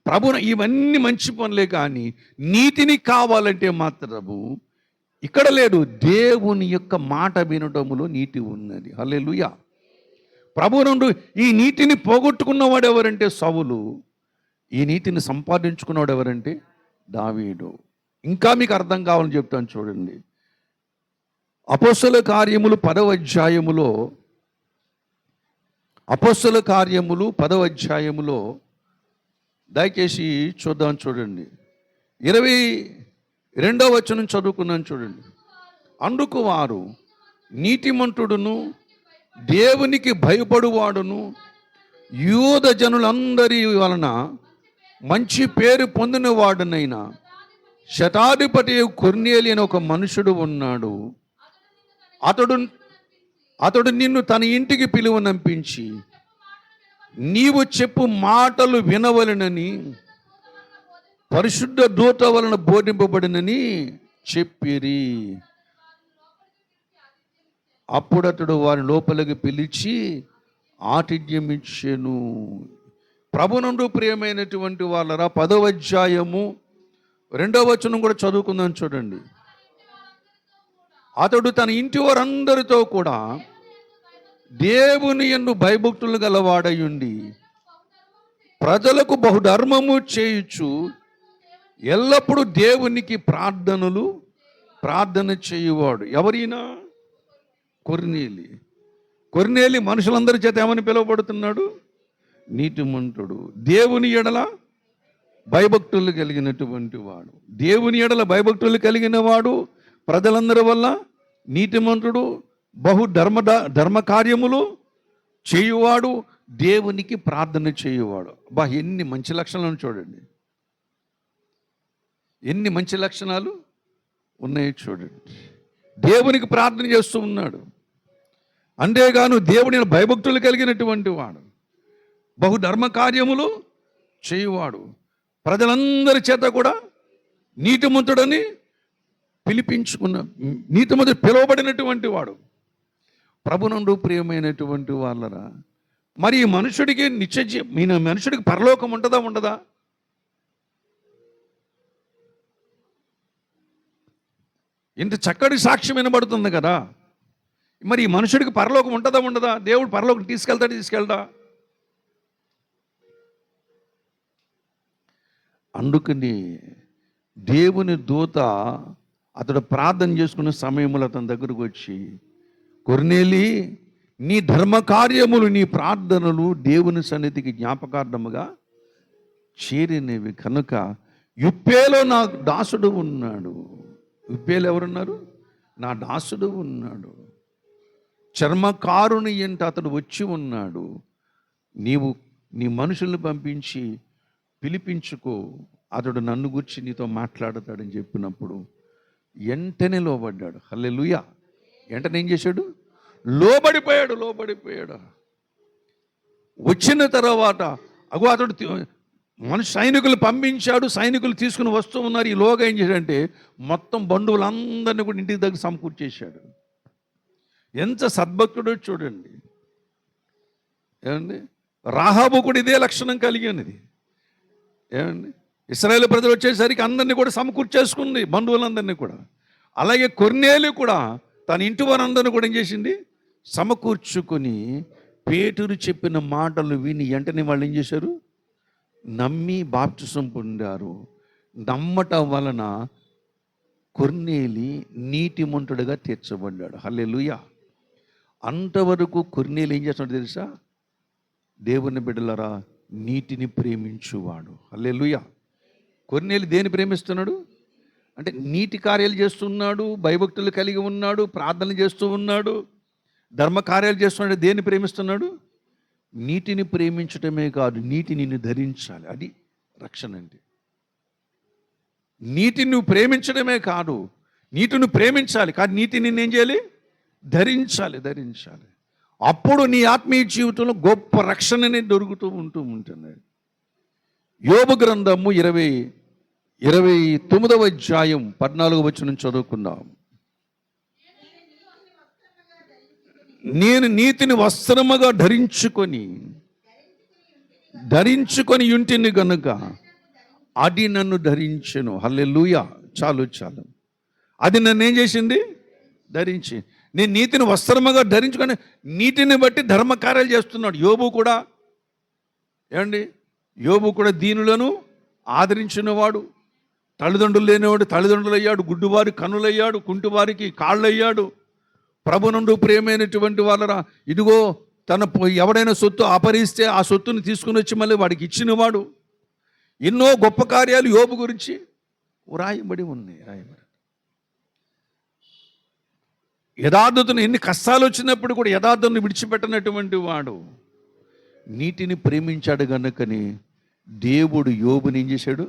ప్రభున ఇవన్నీ మంచి పనులే. కానీ నీతిని కావాలంటే మాత్రము ఇక్కడ లేదు. దేవుని యొక్క మాట వినటములో నీతి ఉన్నది. హల్లెలూయా. ప్రభు నుండి ఈ నీతిని పోగొట్టుకున్నవాడు ఎవరంటే సౌలు. ఈ నీతిని సంపాదించుకున్నవాడు ఎవరంటే దావీదు. ఇంకా మీకు అర్థం కావాలని చెప్తాను చూడండి. అపోస్తల కార్యములు 10వ అధ్యాయములో, అపోస్తల కార్యములు 10వ అధ్యాయములో దయచేసి చూద్దాం చూడండి. 22వ వచనం చదువుకున్నాను చూడండి. అందుకు వారు నీతిమంతుడును దేవునికి భయపడువాడును యూద జనులందరి వలన మంచి పేరు పొందిన వాడునైనా శతాధిపతి కొర్నేలి అని ఒక మనుషుడు ఉన్నాడు. అతడు నిన్ను తన ఇంటికి పిలువనంపించి నీవు చెప్పు మాటలు వినవలనని పరిశుద్ధ దూత వలన బోధింపబడినని చెప్పిరి. అప్పుడు అతడు వారి లోపలికి పిలిచి ఆతిథ్యం ఇచ్చెను. ప్రభునందు ప్రియమైనటువంటి వాళ్ళరా, 10వ అధ్యాయము 2వ వచనం కూడా చదువుకుందాం చూడండి. అతడు తన ఇంటి వారందరితో కూడా దేవుని యందు భయభక్తులు గలవాడయుండి ప్రజలకు బహుధర్మము చేయుచు ఎల్లప్పుడూ దేవునికి ప్రార్థన చేయువాడు. ఎవరైనా కొర్నేలి మనుషులందరి చేత ఏమని పిలువబడుతున్నాడు? నీతిమంతుడు, దేవుని ఎడల భయభక్తులు కలిగినటువంటి వాడు. దేవుని ఎడల భయభక్తులు కలిగిన వాడు, ప్రజలందరి వల్ల నీతిమంతుడు, ధర్మ కార్యములు చేయువాడు, దేవునికి ప్రార్థన చేయువాడు. ఎన్ని మంచి లక్షణాలను చూడండి. ఎన్ని మంచి లక్షణాలు ఉన్నాయో చూడండి. దేవునికి ప్రార్థన చేస్తూ ఉన్నాడు. అంతేగాను దేవుని భయభక్తులు కలిగినటువంటి వాడు, బహుధర్మ కార్యములు చేయువాడు, ప్రజలందరి చేత కూడా నీతిమంతుడని నీతిమంతుడు పిలువబడినటువంటి వాడు. ప్రభునందు ప్రియమైనటువంటి వాళ్ళరా, మరి ఈ మనుషుడికి మనుషుడికి పరలోకం ఉంటుందా ఉండదా? ఇంత చక్కటి సాక్ష్యం వినబడుతుంది కదా. మరి ఈ మనుషుడికి పరలోకం ఉంటుందా ఉండదా? దేవుడు పరలోకం తీసుకెళ్తా? అందుకని దేవుని దూత అతడు ప్రార్థన చేసుకున్న సమయంలో అతని దగ్గరకు వచ్చి, కొర్నేలి, నీ ధర్మకార్యములు, నీ ప్రార్థనలు దేవుని సన్నిధికి జ్ఞాపకార్థముగా చేరినవి కనుక యుప్పేలో నా దాసుడు ఉన్నాడు. యుప్పేలు ఎవరున్నారు? నా దాసుడు ఉన్నాడు. చర్మకారుని ఎంట అతడు వచ్చి ఉన్నాడు. నీవు నీ మనుషుల్ని పంపించి పిలిపించుకో, అతడు నన్ను గురించి నీతో మాట్లాడతాడని చెప్పినప్పుడు వెంటనే లోబడ్డాడు. హల్లెలూయా. వెంటనే ఏం చేశాడు? లోబడిపోయాడు. వచ్చిన తర్వాత అతడు సైనికులు పంపించాడు. సైనికులు తీసుకుని వస్తూ ఉన్నారు. ఈలోగా ఏం చేశాడంటే మొత్తం బంధువులందరినీ కూడా ఇంటికి దగ్గర సమకూర్చేశాడు. ఎంత సద్భక్తుడో చూడండి. ఏమండి, రాహాబు కూడా ఇదే లక్షణం కలిగి ఉన్నది. ఏమండి, ఇశ్రాయేలు ప్రజలు వచ్చేసరికి అందరినీ కూడా సమకూర్చేసుకుంది, బంధువులందరినీ కూడా. అలాగే కొర్నేలు కూడా తన ఇంటి వారందరినీ కూడా ఏం చేసింది? సమకూర్చుకొని పేతురు చెప్పిన మాటలు విని వెంటనే వాళ్ళు ఏం చేశారు? నమ్మి బాప్తిసం పొందారు. నమ్మటం వలన కొర్నేలి నీతిమంతుడుగా తీర్చబడ్డాడు. హల్లెలూయా. అంతవరకు కొర్నేలి ఏం చేస్తున్నాడు తెలుసా? దేవుని బిడ్డలారా, నీతిని ప్రేమించువాడు. హల్లెలూయా. కొర్నేలి దేని ప్రేమిస్తున్నాడు అంటే నీతి కార్యాలు చేస్తున్నాడు, భయభక్తులు కలిగి ఉన్నాడు, ప్రార్థనలు చేస్తూ ఉన్నాడు, ధర్మ కార్యాలు చేస్తున్నాడు. దేన్ని ప్రేమిస్తున్నాడు? నీతిని ప్రేమించటమే కాదు, నీతి నిన్ను ధరించాలి. అది రక్షణ అంటే. నీతిని నువ్వు ప్రేమించడమే కాదు, నీతిని ప్రేమించాలి, కానీ నీతి నిన్నేం చేయాలి? ధరించాలి. అప్పుడు నీ ఆత్మీయ జీవితంలో గొప్ప రక్షణనే దొరుకుతూ ఉంటుంది. యోబు గ్రంథము 29వ అధ్యాయం 14వ వచనం చదువుకుందాం. నేను నీతిని వస్త్రముగా ధరించుకొని యుంటిని గనుక అది నన్ను ధరించెను. హల్లెలూయా. చాలు. అది నన్ను ఏం చేసింది? ధరించి. నేను నీతిని వస్త్రముగా ధరించుకొని నీతిని బట్టి ధర్మకార్యాలు చేస్తున్నాడు. యోబు కూడా దీనులను ఆదరించినవాడు, తల్లిదండ్రులు లేనివాడు తల్లిదండ్రులు అయ్యాడు, గుడ్డివారి కన్నులయ్యాడు, కుంటివారికి కాళ్ళయ్యాడు. ప్రభునందు ప్రియమైనటువంటి వాళ్ళరా, ఇదిగో తన ఎవడైనా సొత్తు అపహరిస్తే ఆ సొత్తుని తీసుకుని వచ్చి మళ్ళీ వాడికి ఇచ్చినవాడు. ఎన్నో గొప్ప కార్యాలు యోబు గురించి రాయబడి ఉన్నాయి. యథార్థతను, ఎన్ని కష్టాలు వచ్చినప్పుడు కూడా యథార్థతను విడిచిపెట్టనటువంటి వాడు. నీతిని ప్రేమించాడు కనుకని దేవుడు యోబుని ఏం చేశాడు?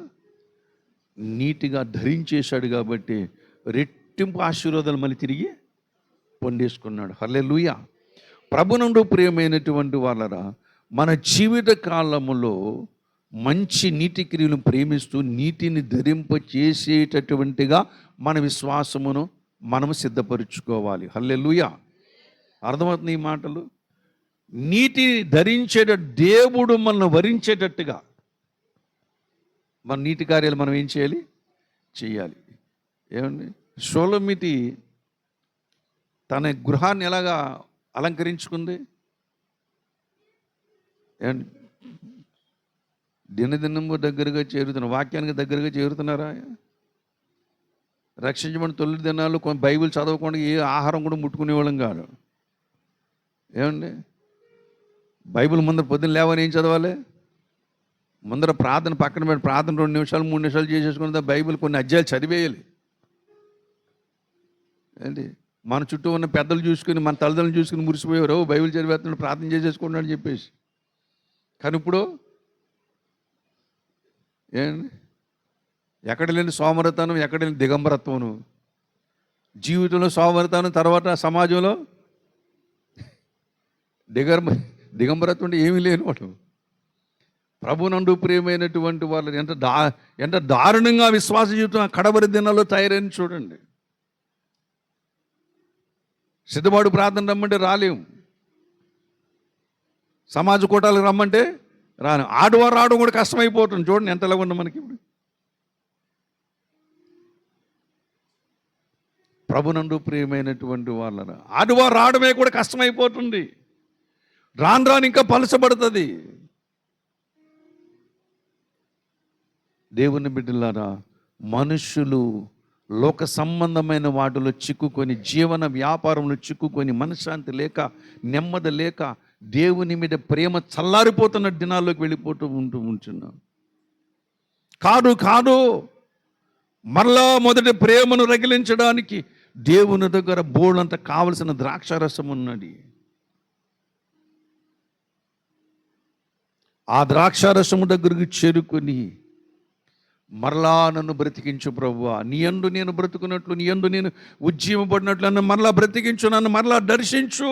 నీతిగా ధరించేశాడు. కాబట్టి రెట్టింపు ఆశీర్వాదాలు మళ్ళీ తిరిగి పొందేసుకున్నాడు. హల్లెలూయా. ప్రభునందు ప్రియమైనటువంటి వాళ్ళరా, మన జీవిత కాలములో మంచి నీతి క్రియలను ప్రేమిస్తూ నీతిని ధరింప చేసేటటువంటిగా మన విశ్వాసమును మనము సిద్ధపరుచుకోవాలి. హల్లెలూయా. అర్థమవుతుంది ఈ మాటలు? నీతి ధరించేట దేవుడు మనల్ని వరించేటట్టుగా మన నీతి కార్యాలు మనం ఏం చేయాలి. ఏమండి, షోలమితి తన గృహాన్ని ఎలాగా అలంకరించుకుంది? దినదినము దగ్గరగా చేరుతున్న వాక్యానికి దగ్గరగా చేరుతున్నారా? రక్షించబడిన తొలి దినాలు బైబిల్ చదవకుండా ఏ ఆహారం కూడా ముట్టుకునేవాళ్ళం కాదు. ఏమండి, బైబిల్ ముందర పొద్దున్న లేవని ఏం చదవాలి? ముందర ప్రార్థన పక్కన పెట్టి ప్రార్థన 2 నిమిషాలు 3 నిమిషాలు చేసేసుకున్న బైబిల్ కొన్ని అధ్యాయాలు చదివేయాలి. ఏంటి, మన చుట్టూ ఉన్న పెద్దలు చూసుకుని, మన తల్లిదండ్రులు చూసుకుని మురిసిపోయేవారు, బైబిల్ చదివేస్తున్నాడు, ప్రార్థన చేసేసుకున్నాడు అని చెప్పేసి. కానీ ఇప్పుడు ఏంటి, ఎక్కడ లేని సోమరతనం, ఎక్కడ లేని దిగంబరత్వను. జీవితంలో సోమరతనం, తర్వాత సమాజంలో దిగంబరత్వం అంటే ఏమీ లేని వాడు. ప్రభునందు ప్రియమైనటువంటి వాళ్ళు ఎంత దారుణంగా విశ్వాస జీవితం కడబరి దినాల్లో తయారైన చూడండి. సిద్ధపాటు ప్రార్థన రమ్మంటే రాలేము, సమాజ కూటాలకు రమ్మంటే రాను, ఆడవారు రావడం కూడా కష్టమైపోతుంది. చూడండి ఎంతలా ఉన్నా మనకి. ఇప్పుడు ప్రభునందు ప్రియమైనటువంటి వాళ్ళరా, ఆడవారు రావడమే కూడా కష్టమైపోతుంది. రాను ఇంకా పలసబడుతుంది. దేవుని బిడ్డలారా, మనుషులు లోక సంబంధమైన వాటిలో చిక్కుకొని, జీవన వ్యాపారంలో చిక్కుకొని, మనశ్శాంతి లేక, నెమ్మది లేక, దేవుని మీద ప్రేమ చల్లారిపోతున్న దినాల్లోకి వెళ్ళిపోతూ ఉంటున్నాం. కాదు కాదు, మరలా మొదటి ప్రేమను రగిలించడానికి దేవుని దగ్గర బోళ్ళంత కావలసిన ద్రాక్షారసం ఉన్నది. ఆ ద్రాక్షారసము దగ్గరికి చేరుకొని మరలా నన్ను బ్రతికించు ప్రభువా, నీ యందు నేను బ్రతుకున్నట్లు, నీ యందు నేను ఉజ్జీవపడినట్లు నన్ను మరలా బ్రతికించు, నన్ను మరలా దర్శించు,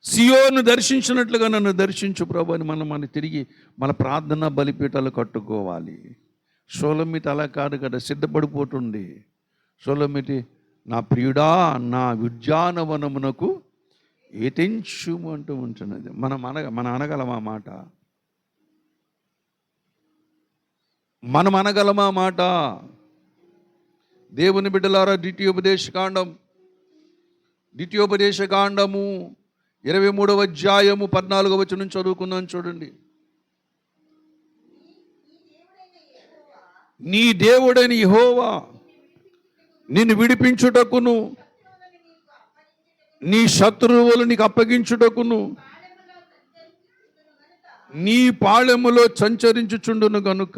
సియోను దర్శించినట్లుగా నన్ను దర్శించు ప్రభు అని మన తిరిగి మన ప్రార్థన బలిపీఠాలు కట్టుకోవాలి. షోలమితి అలా కాదు కదా, సిద్ధపడిపోతుంది. షోలమితి, నా ప్రియుడా నా ఉద్యానవనమునకు ఏతించుము అంటూ ఉంటున్నది. మన అనగలమా మాట? మనం అనగలమా మాట? దేవుని బిడ్డలారా, ద్వితీయోపదేశ కాండము 23వ అధ్యాయము 14వ వచనం చదువుకుందాం. చూడండి. నీ దేవుడైన యెహోవా నిన్ను విడిపించుటకును నీ శత్రువులు నీకు అప్పగించుటకును నీ పాళెములో సంచరించుచుండును గనుక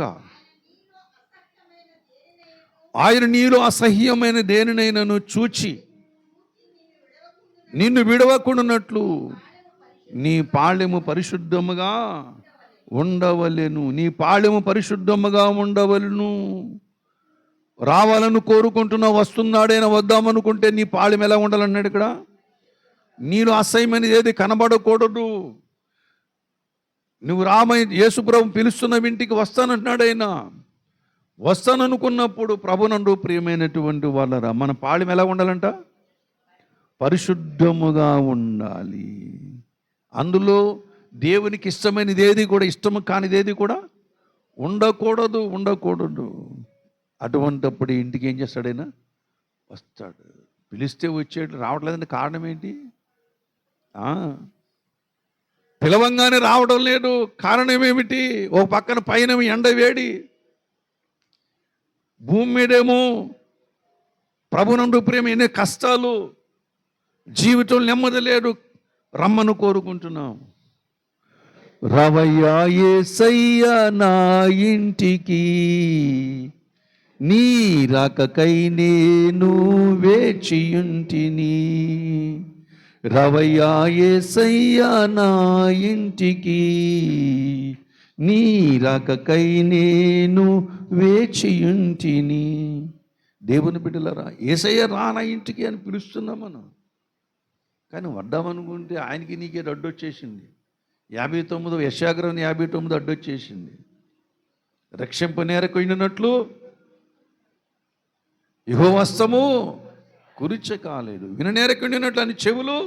ఆయన నీలో అసహ్యమైన దేనినైనను చూచి నిన్ను విడవకుండానట్లు నీ పాళెము పరిశుద్ధముగా ఉండవలెను. నీ పాళెము పరిశుద్ధముగా ఉండవలెను. రావాలని కోరుకుంటున్నా, వస్తున్నాడైనా వద్దామనుకుంటే నీ పాళెం ఎలా ఉండాలన్నాడు ఇక్కడ. నీలో అసహ్యమైనది ఏది కనబడకూడదు. నువ్వు యేసుప్రభు పిలుస్తున్న ఇంటికి వస్తానంటున్నాడు. ఆయన వస్తాననుకున్నప్పుడు ప్రభునందు ప్రియమైనటువంటి వాళ్ళరా, మన పాళెం ఎలా ఉండాలంట? పరిశుద్ధముగా ఉండాలి. అందులో దేవునికి ఇష్టమైనది ఏది కూడా, ఇష్టము కానిది ఏది కూడా ఉండకూడదు. అటువంటప్పుడు ఇంటికి ఏం చేస్తాడైనా? వస్తాడు. పిలిస్తే వచ్చేట్లు రావట్లేదంటే కారణం ఏంటి? పిలవంగానే రావడం లేదు, కారణం ఏమిటి? ఒక పక్కన పైన ఎండ వేడి, భూమి మీదేమో ప్రభునందు ప్రేమ, ఎన్ని కష్టాలు, జీవితం నెమ్మది లేదు. రమ్మను కోరుకుంటున్నాం. రవయ్యా యేసయ్యా నా ఇంటికి, నీ రాకకై నేను వేచియుంటిని. రవయ్యా యేసయ్యా నా ఇంటికి, నీ రాకకై నేను వేచియుంటిని. దేవుని బిడ్డలారా, యేసయ్య రా నా ఇంటికి అని పిలుస్తున్నాం మనం. కానీ వద్దామనుకుంటే ఆయనకి నీకే అడ్డొచ్చేసింది. 59 యెషయాగ్రంథం 59 అడ్డొచ్చేసింది. రక్షింపనేరకొయినట్లు యెహోవా హస్తము కురిచ కాలేదు, విననేరకొయినట్లు అని చెవులు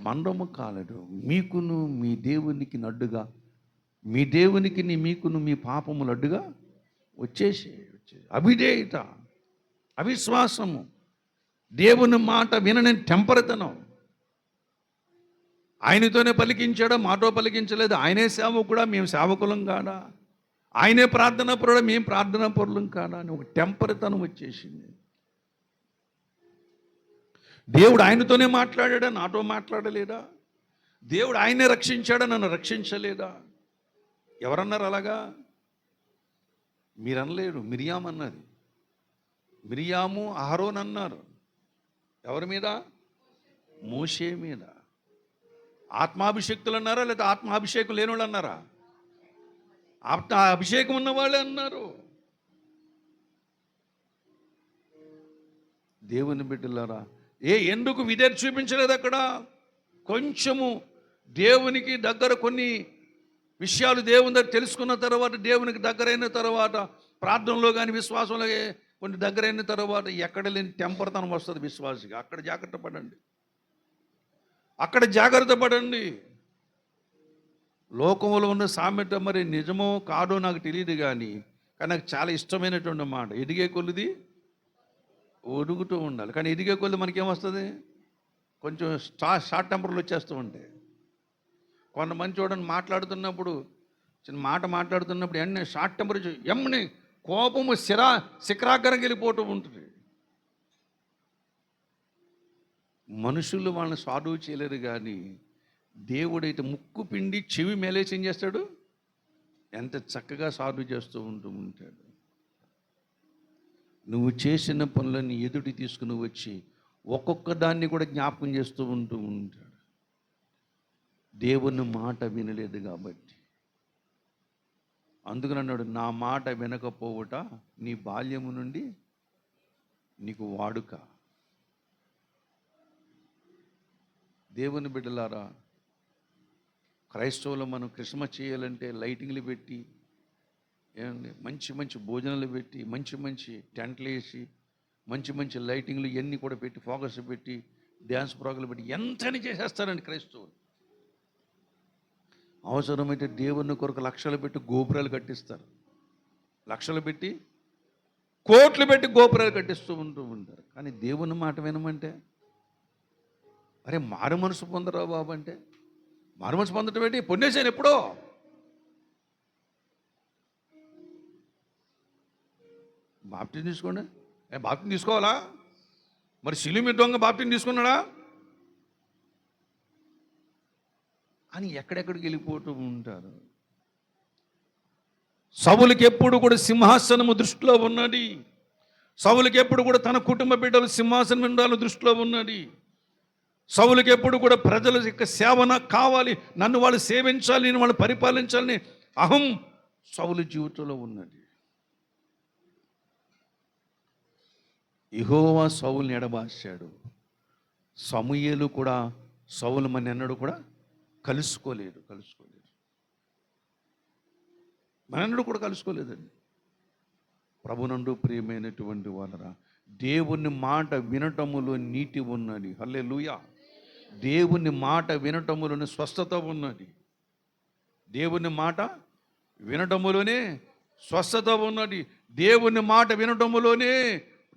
మండము కాలేదు. మీకును మీ దేవునికి నడ్డుగా, మీ దేవునికి మీకును మీ పాపములు అడ్డుగా వచ్చేసి అవిధేయత, అవిశ్వాసము, దేవుని మాట వినని టెంపరతనం. ఆయనతోనే పలికించాడా? మాతో పలికించలేదు. ఆయనే సేవకుడా? మేము సేవకులం కాడా? ఆయనే ప్రార్థనా పరుడా? మేము ప్రార్థనా పరులం కాడా అని ఒక టెంపరతనం వచ్చేసింది. దేవుడు ఆయనతోనే మాట్లాడా? నాతో మాట్లాడలేదా? దేవుడు ఆయనే రక్షించాడా? నన్ను రక్షించలేదా? ఎవరన్నారు అలాగా? మీరు అనలేరు. మిరియాము అన్నది. మిరియాము అహరోన్ అన్నారు. ఎవరి మీద? మోషే మీద. ఆత్మాభిషేక్తులు అన్నారా, లేదా ఆత్మాభిషేకం లేని వాళ్ళు అన్నారా? అభిషేకం ఉన్న వాళ్ళే అన్నారు. దేవుని బిడ్డలారా, ఎందుకు విధేయత చూపించలేదు అక్కడ? కొంచెము దేవునికి దగ్గర, కొన్ని విషయాలు దేవుని దగ్గర తెలుసుకున్న తర్వాత, దేవునికి దగ్గరైన తర్వాత, ప్రార్థనలో కానీ విశ్వాసంలో కొన్ని దగ్గరైన తర్వాత ఎక్కడ లేని టెంపర్తనం వస్తుంది విశ్వాసికి. అక్కడ జాగ్రత్త పడండి. లోకంలో ఉన్న సామెత మరి నిజమో కాదో నాకు తెలియదు, కానీ నాకు చాలా ఇష్టమైనటువంటి మాట. ఎదిగే కొద్ది ఒడుగుతూ ఉండాలి. కానీ ఎదిగే కొద్ది మనకేమొస్తుంది? కొంచెం షార్ట్ టెంపర్లు వచ్చేస్తూ ఉంటాయి. కొంతమంది చూడండి, మాట్లాడుతున్నప్పుడు చిన్న మాట మాట్లాడుతున్నప్పుడు ఎన్ని షార్ట్ టెంపర్ ఎమ్మని కోపము శిఖరాగ్రంకి వెళ్ళిపోతూ ఉంటుంది. మనుషులు వాళ్ళని సాధువు చేయలేరు, కానీ దేవుడైతే ముక్కు పిండి చెవి మేలేసి ఏం చేస్తాడు? ఎంత చక్కగా సాల్వ్ చేస్తూ ఉంటాడు. నువ్వు చేసిన పనులని ఎదుటి తీసుకుని వచ్చి ఒక్కొక్క దాన్ని కూడా జ్ఞాపకం చేస్తూ ఉంటాడు. దేవుని మాట వినలేదు కాబట్టి. అందుకని అన్నాడు, నా మాట వినకపోవుట నీ బాల్యము నుండి నీకు వాడుక. దేవుని బిడ్డలారా, క్రైస్తవులు మనం క్రిస్మస్ చేయాలంటే లైటింగ్లు పెట్టి, ఏమండి, మంచి మంచి భోజనాలు పెట్టి, మంచి మంచి టెంట్లు వేసి, మంచి మంచి లైటింగ్లు ఇవన్నీ కూడా పెట్టి, ఫోకస్ పెట్టి, డ్యాన్స్ ప్రోగ్రాంలు పెట్టి ఎంతని చేసేస్తారండి క్రైస్తవులు. అవసరమైతే దేవుని కొరకు లక్షలు పెట్టి గోపురాలు కట్టిస్తారు. లక్షలు పెట్టి, కోట్లు పెట్టి గోపురాలు కట్టిస్తూ ఉంటారు. కానీ దేవుని మాట వినమంటే, అరే మారు మనసు పొందరా బాబు అంటే, మారు మనసు పొందటం ఏంటి? పొందేశాను ఎప్పుడో. బాప్టిజం తీసుకోండి. బాప్టిజం తీసుకోవాలా? మరి సిలువ దొంగ బాప్టిజం తీసుకున్నాడా అని ఎక్కడెక్కడికి వెళ్ళిపోతూ ఉంటారు. సౌలుకి ఎప్పుడు కూడా సింహాసనము దృష్టిలో ఉన్నది. సౌలుకి ఎప్పుడు కూడా తన కుటుంబ బిడ్డలు సింహాసనం ఉండాలని దృష్టిలో ఉన్నది. సౌలుకి ఎప్పుడు కూడా ప్రజల యొక్క సేవన కావాలి, నన్ను వాళ్ళు సేవించాలి, నేను వాళ్ళు పరిపాలించాలని అహం సౌలు జీవితంలో ఉన్నది. యెహోవా సౌలుని ఎడబాశాడు. సమూయేలు కూడా సౌలు మనెన్నడూ కూడా కలుసుకోలేడు. మనెన్నడూ కూడా కలుసుకోలేదండి. ప్రభునందు ప్రియమైనటువంటి వాళ్ళరా, దేవుని మాట వినటములో నీతి ఉన్నది. హల్లెలూయా. దేవుని మాట వినటములోనే స్వస్థత ఉన్నది. దేవుని మాట వినటములోనే స్వస్థత ఉన్నది. దేవుని మాట వినటములోనే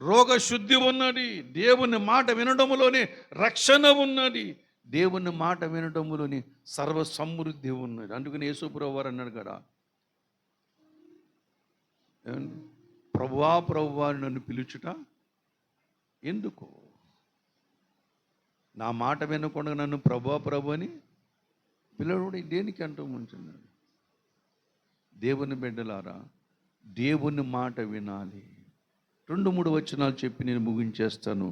రోగశుద్ధి ఉన్నది. దేవుని మాట వినటములోనే రక్షణ ఉన్నది. దేవుని మాట వినటములోని సర్వ సమృద్ధి ఉన్నది. అందుకని యేసుప్రభువు వారు అన్నాడు కదా, ప్రభువా ప్రభువా నన్ను పిలుచుట ఎందుకు? నా మాట వినకుండా నన్ను ప్రభువా ప్రభు అని పిల్లడు దేనికి అంటూ ఉంటున్నాడు. దేవుని బిడ్డలారా, దేవుని మాట వినాలి. 2-3 వచనాలు చెప్పి నేను ముగించేస్తాను.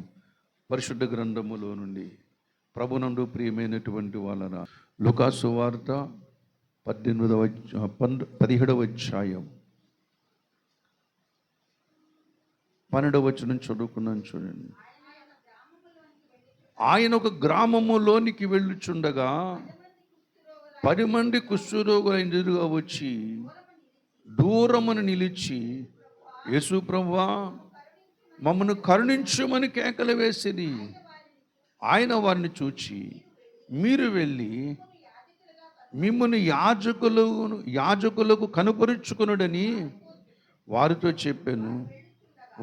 పరిశుద్ధ గ్రంథములో నుండి. ప్రభునందు ప్రియమైనటువంటి వాళ్ళరా, లూకాసు వార్త 17వ అధ్యాయం 12వ వచనం చదువుకున్నాను చూడండి. ఆయన ఒక గ్రామములోనికి వెళ్ళుచుండగా 10 మంది కుష్ఠరోగులు ఎదురుగా వచ్చి దూరమును నిలిచి, యేసు ప్రభువా మమ్మను కరుణించుమని కేకలు వేసిరి. ఆయన వారిని చూచి, మీరు వెళ్ళి మిమ్మల్ని యాజకులకు కనుపరుచుకునుడని వారితో చెప్పాను.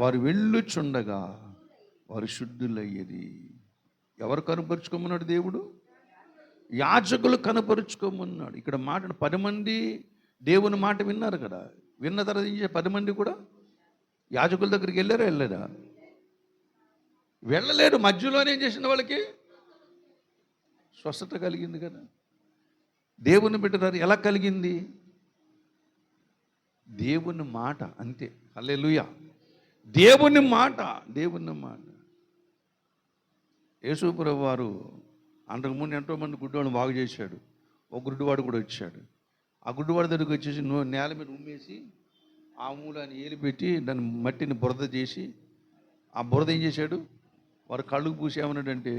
వారు వెళ్ళుచుండగా వారు శుద్ధులయ్యేది. ఎవరు కనుపరుచుకోమన్నాడు? దేవుడు యాజకులు కనుపరుచుకోమన్నాడు. ఇక్కడ మాట 10 మంది దేవుని మాట విన్నారు కదా. విన్న తర్వాత 10 మంది కూడా యాజకుల దగ్గరికి వెళ్ళలేదా? వెళ్ళలేరు. మధ్యలోనే ఏం చేసిన వాళ్ళకి స్వస్థత కలిగింది కదా. దేవుని బిడ్డలారా, ఎలా కలిగింది? దేవుని మాట, అంతే. హల్లెలూయా. దేవుని మాట. యేసు ప్రభువు వారు అంతకుముందు ఎంతోమంది గుడ్డివాడిని బాగు చేశాడు. ఒక గుడ్డివాడు కూడా వచ్చాడు. ఆ గుడ్డివాడి దగ్గరికి వచ్చేసి నేల మీద ఉమ్మేసి ఆ మూలాన్ని ఏలిపెట్టి దాన్ని మట్టిని బురద చేసి, ఆ బురద ఏం చేశాడు? వారు కళ్ళుకు పూసి ఏమన్నాడంటే,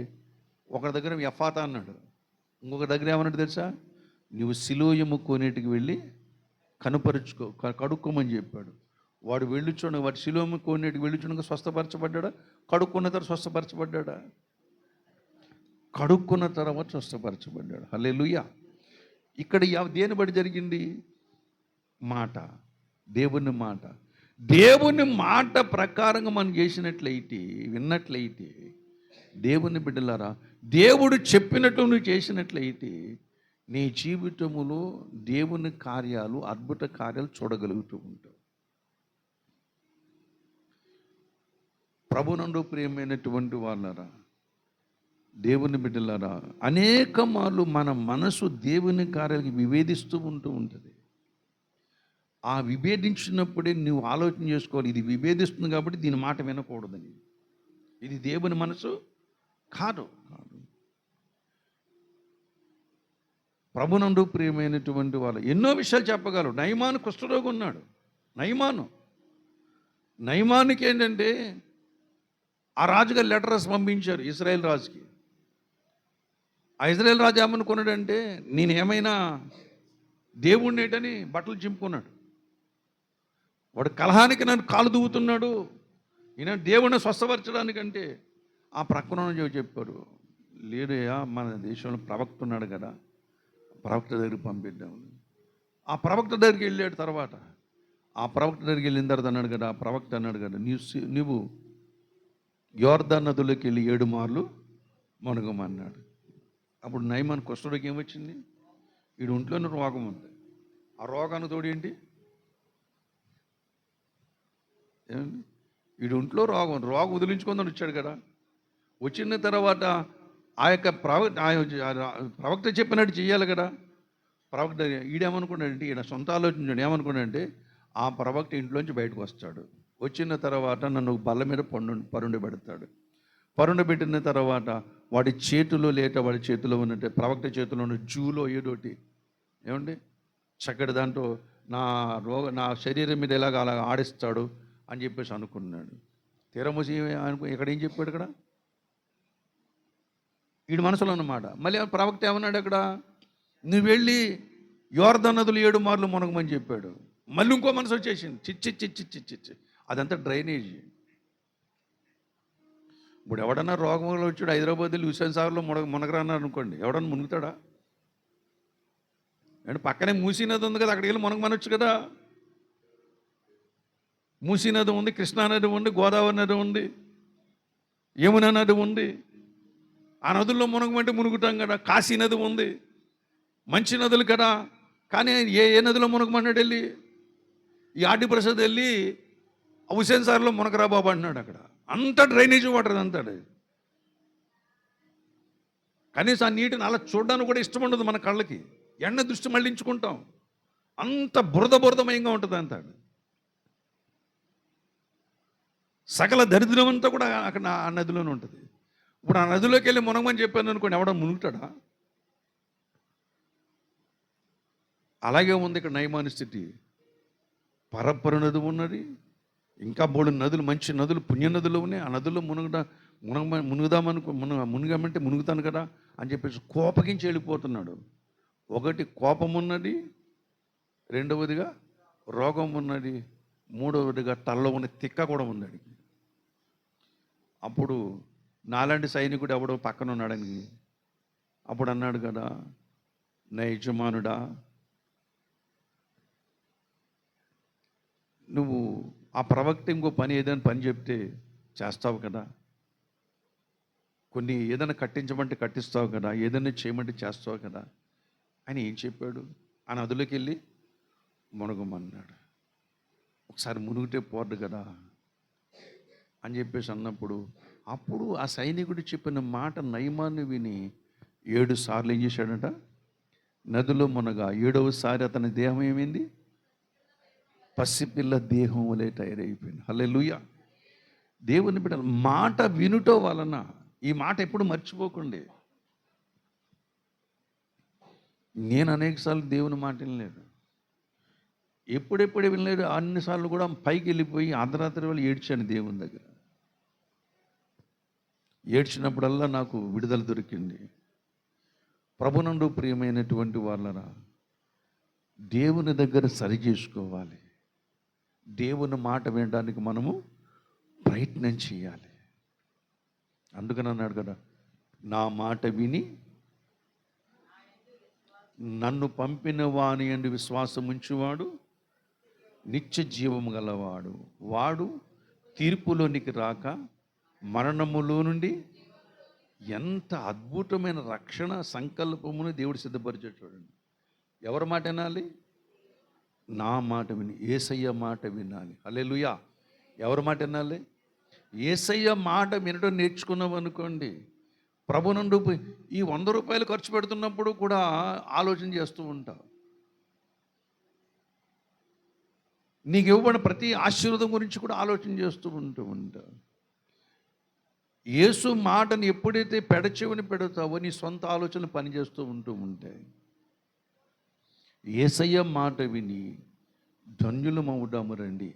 ఒకరి దగ్గర ఎఫాతా అన్నాడు, ఇంకొక దగ్గర ఏమన్నాడు తెలుసా? నువ్వు సిలోయము కోనేటికి వెళ్ళి కడుక్కోమని చెప్పాడు. వాడు వెళ్ళుచుండగా, వాడు సిలోయము కోనేటికి వెళ్ళుచుండగా స్వస్థపరచబడ్డా? కడుక్కున్న తర్వాత స్వస్థపరచబడ్డా? కడుక్కున్న తర్వాత స్వస్థపరచబడ్డాడు. హల్లెలూయా. ఇక్కడ దేని బట్టి జరిగింది? మాట. దేవుని మాట. దేవుని మాట ప్రకారంగా మనం చేసినట్లయితే, విన్నట్లయితే, దేవుని బిడ్డలారా, దేవుడు చెప్పినట్టు నువ్వు చేసినట్లయితే నీ జీవితములో దేవుని కార్యాలు, అద్భుత కార్యాలు చూడగలుగుతూ ఉంటావు. ప్రభునందు ప్రియమైనటువంటి వాళ్ళరా, దేవుని బిడ్డలారా, అనేక మార్లు మన మనసు దేవుని కార్యాలకి వివేదిస్తూ ఉంటుంది. ఆ విభేదించినప్పుడే నువ్వు ఆలోచన చేసుకోవాలి, ఇది విభేదిస్తుంది కాబట్టి దీని మాట వినకూడదని. ఇది దేవుని మనసు కాదు. ప్రభునందు ప్రియమైనటువంటి వాళ్ళు ఎన్నో విషయాలు చెప్పగలరు. నయమాను కుష్ఠరోగి ఉన్నాడు. నయమానికి ఏంటంటే ఆ రాజుగారు లెటర్స్ పంపించారు ఇజ్రాయెల్ రాజుకి. ఆ ఇజ్రాయెల్ రాజు ఏమనుకున్నాడంటే నేనేమైనా దేవుణ్ణేటని బట్టలు చింపుకున్నాడు. వాడు కలహానికి నన్ను కాలు దువ్వుతున్నాడు, ఈయన దేవుణ్ణి స్వస్థపరచడానికంటే ఆ ప్రక్కన చెప్పారు, లేదయ్యా మన దేశంలో ప్రవక్త ఉన్నాడు కదా, ప్రవక్త దగ్గరికి పంపిద్దామని. ఆ ప్రవక్త దగ్గరికి వెళ్ళాడు. తర్వాత ఆ ప్రవక్త దగ్గరికి వెళ్ళిన తర్వాత అన్నాడు కదా, ఆ ప్రవక్త అన్నాడు కదా, నువ్వు యోర్దాను నదిలోకి వెళ్ళి 7 మార్లు మునగమన్నాడు. అప్పుడు నయమాను కుష్ఠరోగికి ఏమొచ్చింది? వీడు ఒంట్లోనే రోగం ఉంది. ఆ రోగానికి తోడు ఏంటి? ఏమండి, వీడు ఒంట్లో రోగం వదిలించుకుందని వచ్చాడు కదా. వచ్చిన తర్వాత ఆ యొక్క ప్రవక్త చెప్పినట్టు చెయ్యాలి కదా. ప్రవక్త ఈడేమనుకున్నాడంటే, ఈయన సొంత ఆలోచించాడు. ఏమనుకున్నాడంటే ఆ ప్రవక్త ఇంట్లోంచి బయటకు వస్తాడు, వచ్చిన తర్వాత నన్ను బల్ల మీద పరుండబెడతాడు. పరుండబెట్టిన తర్వాత వాడి చేతిలో వాడి చేతిలో ఉన్నట్టే ప్రవక్త చేతిలో ఉన్న జూలో ఏదోటి ఏమండి చక్కటి దాంట్లో నా శరీరం మీద ఎలాగ అలా ఆడిస్తాడు అని చెప్పేసి అనుకున్నాడు. తీరమూసి ఇక్కడ ఏం చెప్పాడు? ఇక్కడ వీడి మనసులో అన్నమాట. మళ్ళీ ప్రవక్త ఏమన్నాడు అక్కడ, నువ్వు వెళ్ళి యోర్దాను నదులు 7 మార్లు మునగమని చెప్పాడు. మళ్ళీ ఇంకో మనసు వచ్చేసింది, చిచ్చి అదంతా డ్రైనేజీ. ఇప్పుడు ఎవడన్నా రోగంలో వచ్చాడు హైదరాబాద్ వెళ్ళి హుస్సేన్ సాగర్లో మునగరన్నారు అనుకోండి, ఎవడన్నా మునుగుతాడా? అంటే పక్కనే మూసీ నది ఉంది కదా, అక్కడికి వెళ్ళి మునగమనొచ్చు కదా. మూసీ నది ఉంది, కృష్ణా నది ఉంది, గోదావరి నది ఉంది, యమునా నది ఉంది. ఆ నదుల్లో మునగమంటే మునుగుతాం కదా. కాశీ నది ఉంది, మంచి నదులు కదా. కానీ ఏ నదిలో మునగమన్నాడు? వెళ్ళి ఈ ఆర్డి ప్రసాద్ వెళ్ళి హుస్సేన్ సాగర్లో మునగరా బాబు అంటున్నాడు. అక్కడ అంత డ్రైనేజ్ వాటర్ అంతా. కనీసం ఆ నీటిని అలా చూడడానికి కూడా ఇష్టం ఉండదు మన కళ్ళకి. ఎండ దృష్టి మళ్ళించుకుంటాం, అంత బురదమయంగా ఉంటుంది అంతా. సకల దరిద్రం అంతా కూడా అక్కడ ఆ నదిలోనే ఉంటుంది. ఇప్పుడు ఆ నదిలోకి వెళ్ళి మునగమని చెప్పాను అనుకోండి, ఎవడ మునుగుతాడా? అలాగే ఉంది ఇక్కడ నయమాను స్థితి. పరప్పర నది ఉన్నది, ఇంకా 3 నదులు, మంచి నదులు, పుణ్య నదులు ఉన్నాయి. ఆ నదుల్లో మునుగామంటే మునుగుతాను కదా అని చెప్పేసి కోపగించి వెళ్ళిపోతున్నాడు. ఒకటి కోపం ఉన్నది, రెండవదిగా రోగం ఉన్నది, మూడవదిగా తలలో ఉన్న తిక్క కూడా ఉన్నది. అప్పుడు నాలాంటి సైనికుడు ఎవడో పక్కన ఉన్నాడని అప్పుడు అన్నాడు కదా, నా యజమానుడా, నువ్వు ఆ ప్రవక్త ఇంకో ఏదైనా పని చెప్తే చేస్తావు కదా, కొన్ని ఏదైనా కట్టించమంటే కట్టిస్తావు కదా, ఏదైనా చేయమంటే చేస్తావు కదా అని ఏం చెప్పాడు? ఆ నదిలోకి వెళ్ళి మునగమన్నాడు. ఒకసారి మునిగితే పోదు కదా అని చెప్పేసి అన్నప్పుడు, అప్పుడు ఆ సైనికుడు చెప్పిన మాట నయమాను విని 7 సార్లు ఏం చేశాడట? నదిలో మునగా 7వసారి అతని దేహం ఏమైంది? పసిపిల్ల దేహం వలె తయారైపోయింది. హల్లెలూయా. దేవుని బిడ్డల మాట వినుటో వలన, ఈ మాట ఎప్పుడు మర్చిపోకండి. నేను అనేకసార్లు దేవుని మాట వినలేదు. ఎప్పుడెప్పుడు వినలేదు, అన్నిసార్లు కూడా పైకి వెళ్ళిపోయి అర్ధరాత్రి వాళ్ళు ఏడ్చాను దేవుని దగ్గర. ఏడ్చినప్పుడల్లా నాకు విడుదల దొరికింది. ప్రభునందు ప్రియమైనటువంటి వాళ్ళరా, దేవుని దగ్గర సరి చేసుకోవాలి. దేవుని మాట వినడానికి మనము ప్రయత్నం చేయాలి. అందుకని అన్నాడు కదా, నా మాట విని నన్ను పంపిన వాని యందు విశ్వాసం ఉంచువాడు నిత్య జీవము గలవాడు, వాడు తీర్పులోనికి రాక మరణములో నుండి. ఎంత అద్భుతమైన రక్షణ సంకల్పమును దేవుడు సిద్ధపరిచాడు చూడండి. ఎవరి మాట వినాలి? నా మాట విని, యేసయ్య మాట వినాలి. హల్లెలూయా. ఎవరి మాట వినాలి? యేసయ్య మాట వినడం నేర్చుకున్నాం అనుకోండి, ప్రభు నుండి ఈ 100 రూపాయలు ఖర్చు పెడుతున్నప్పుడు కూడా ఆలోచన చేస్తూ ఉంటాం. నీకు ఇవ్వబడిన ప్రతి ఆశీర్వాదం గురించి కూడా ఆలోచన చేస్తూ ఉంటావు. యేసు మాటను ఎప్పుడైతే పెడచెవిని పెడతావో నీ సొంత ఆలోచనలు పనిచేస్తూ ఉంటాయి. యేసయ్య మాట విని ధన్యులమవుదాము రండి.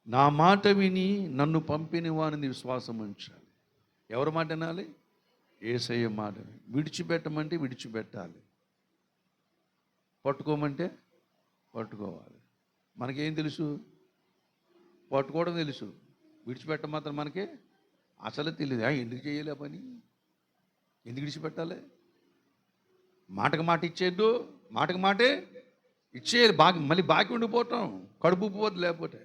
నా మాట విని నన్ను పంపిన వారిని విశ్వాసం ఉంచాలి. ఎవరి మాట వినాలి? యేసయ్య మాట. విడిచిపెట్టమంటే విడిచిపెట్టాలి, పట్టుకోమంటే పట్టుకోవాలి. మనకేం తెలుసు? పట్టుకోవడం తెలుసు, విడిచిపెట్ట మాత్రం మనకి అసలు తెలియదు. ఎందుకు చేయలే పని? ఎందుకు విడిచిపెట్టాలి? మాటకు మాట ఇచ్చేద్దు, మాటకు మాటే ఇచ్చేయాలి. మళ్ళీ బాకీ ఉండిపోతాం, కడుపు పోదు లేకపోతే.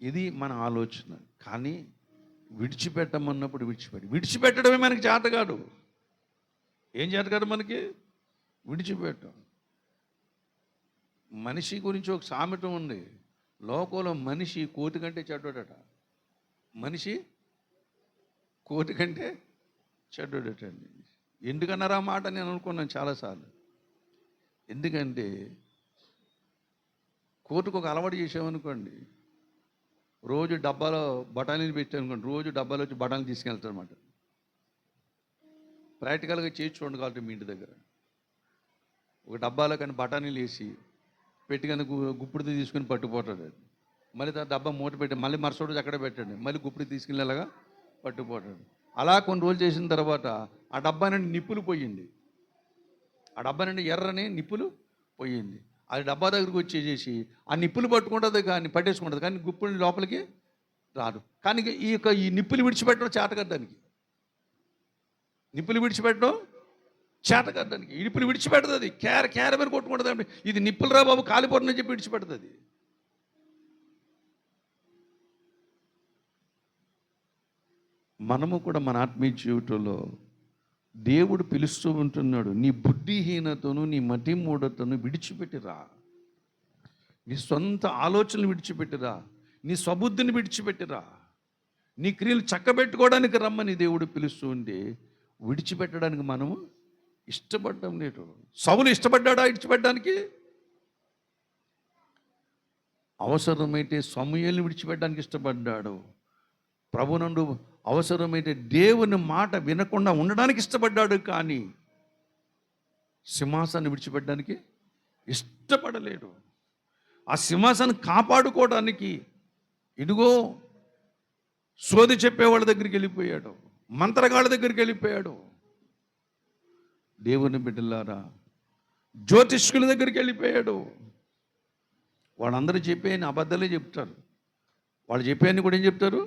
ఇది మన ఆలోచన. కానీ విడిచిపెట్టమన్నప్పుడు విడిచిపెట్టడమే మనకి చేత కాదు. ఏం చేత కాదు మనకి? విడిచిపెట్టం. మనిషి గురించి ఒక సామెత ఉంది. లోకంలో మనిషి కోతి కంటే చెడ్డోడట. మనిషి కోతి కంటే చెడ్డోడటండి. ఎందుకన్నారా మాట నేను అనుకున్నాను చాలాసార్లు. ఎందుకంటే కోతికి ఒక అలవాటు చేసామనుకోండి, రోజు డబ్బాలో బఠానీలు పెట్టానుకోండి, రోజు డబ్బాలో వచ్చి బఠానీలు తీసుకెళ్తాడు అనమాట. ప్రాక్టికల్గా చేసి చూడండి కాబట్టి మీ ఇంటి దగ్గర ఒక డబ్బాలో కానీ బఠానీలు వేసి పెట్టి కానీ గుప్పుడు తీసుకుని పట్టుకుపోతాడు. మళ్ళీ డబ్బా మూట పెట్టి మళ్ళీ మరుసటి రోజు అక్కడే పెట్టండి, మళ్ళీ గుప్పుడు తీసుకెళ్ళేలాగా పట్టుకుపోతాడు. అలా కొన్ని రోజులు చేసిన తర్వాత ఆ డబ్బా నుండి నిప్పులు పోయింది. ఆ డబ్బా నుండి ఎర్రని నిప్పులు పోయింది. అది డబ్బా దగ్గరికి వచ్చేసేసి ఆ నిప్పులు పట్టుకుంటుంది, కానీ పట్టేసుకుంటుంది, కానీ గుప్పుడు లోపలికి రాదు. కానీ ఈ నిప్పులు విడిచిపెట్టడం చేతకద్దానికి, నిప్పులు విడిచిపెట్టడం చేతకద్దానికి. ఈ నిప్పులు విడిచిపెడుతుంది, కేర మీద కొట్టుకుంటుంది. అంటే ఇది నిప్పులు రా బాబు కాలిపోతుందని చెప్పి విడిచిపెడుతుంది. మనము కూడా మన ఆత్మీయ జీవితంలో దేవుడు పిలుస్తూ ఉంటున్నాడు. నీ బుద్ధిహీనతను, నీ మతి మూఢతను విడిచిపెట్టిరా, నీ సొంత ఆలోచనలు విడిచిపెట్టిరా, నీ స్వబుద్ధిని విడిచిపెట్టిరా, నీ క్రియలు చక్కబెట్టుకోవడానికి రమ్మని దేవుడు పిలుస్తూ ఉంటే విడిచిపెట్టడానికి మనము ఇష్టపడడం లేదు. సౌలు ఇష్టపడ్డాడా విడిచిపెట్టడానికి? అవసరమైతే సమూయేలుని విడిచిపెట్టడానికి ఇష్టపడ్డాడు. ప్రభునందు అవసరమైతే దేవుని మాట వినకుండా ఉండడానికి ఇష్టపడ్డాడు, కానీ సింహాసాన్ని విడిచిపెట్టడానికి ఇష్టపడలేడు. ఆ సింహాసాన్ని కాపాడుకోవడానికి ఇదిగో సోది చెప్పేవాళ్ళ దగ్గరికి వెళ్ళిపోయాడు, మంత్రగాళ్ళ దగ్గరికి వెళ్ళిపోయాడు. దేవుని బిడ్డలారా, జ్యోతిష్కుల దగ్గరికి వెళ్ళిపోయాడు. వాళ్ళందరూ చెప్పేయని అబద్ధాలే చెప్తారు. వాళ్ళు చెప్పేయని కూడా ఏం చెప్తారు?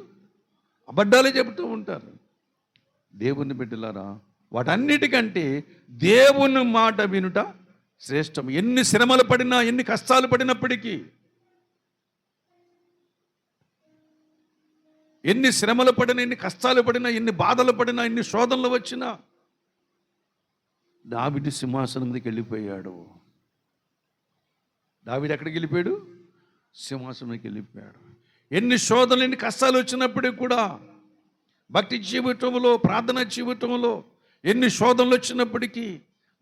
అబద్ధాలే చెబుతూ ఉంటారు. దేవుని బిడ్డలారా, వాటన్నిటికంటే దేవుని మాట వినుట శ్రేష్టం. ఎన్ని శ్రమలు పడినా, ఎన్ని కష్టాలు పడినప్పటికీ, ఎన్ని శ్రమలు పడినా, ఎన్ని కష్టాలు పడినా, ఎన్ని బాధలు పడినా, ఎన్ని శోధనలు వచ్చినా దావీదు సింహాసనం మీదకి వెళ్ళిపోయాడు. దావీదు ఎక్కడికి వెళ్ళిపోయాడు? సింహాసనంకి వెళ్ళిపోయాడు. ఎన్ని శోధనలు, ఎన్ని కష్టాలు వచ్చినప్పటికీ కూడా, భక్తి జీవితంలో, ప్రార్థన జీవితంలో ఎన్ని శోధనలు వచ్చినప్పటికీ,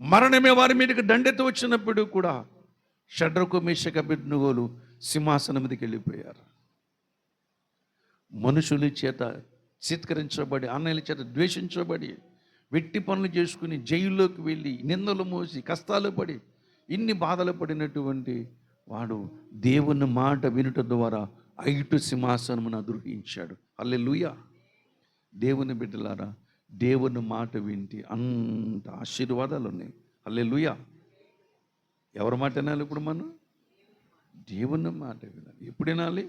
మరణమే వారి మీదకి దండెత్తి వచ్చినప్పుడు కూడా షడ్రకు మేషక అబేద్నెగోలు సింహాసనం మీదకి వెళ్ళిపోయారు. మనుషుల చేత చిత్కరించబడి, అన్నయ్యల చేత ద్వేషించబడి, వెట్టి పనులు చేసుకుని జైల్లోకి వెళ్ళి నిందలు మోసి కష్టాలు పడి ఇన్ని బాధలు పడినటువంటి వాడు దేవుని మాట వినుట ద్వారా ఐటు సింహాసనమును అధిరోహించాడు. హల్లెలూయా. దేవుని బిడ్డలారా, దేవుని మాట వింటే అంత ఆశీర్వాదాలు ఉన్నాయి. హల్లెలూయా. ఎవరి మాట వినాలి ఇప్పుడు మనం? దేవుని మాట వినాలి. ఎప్పుడు వినాలి?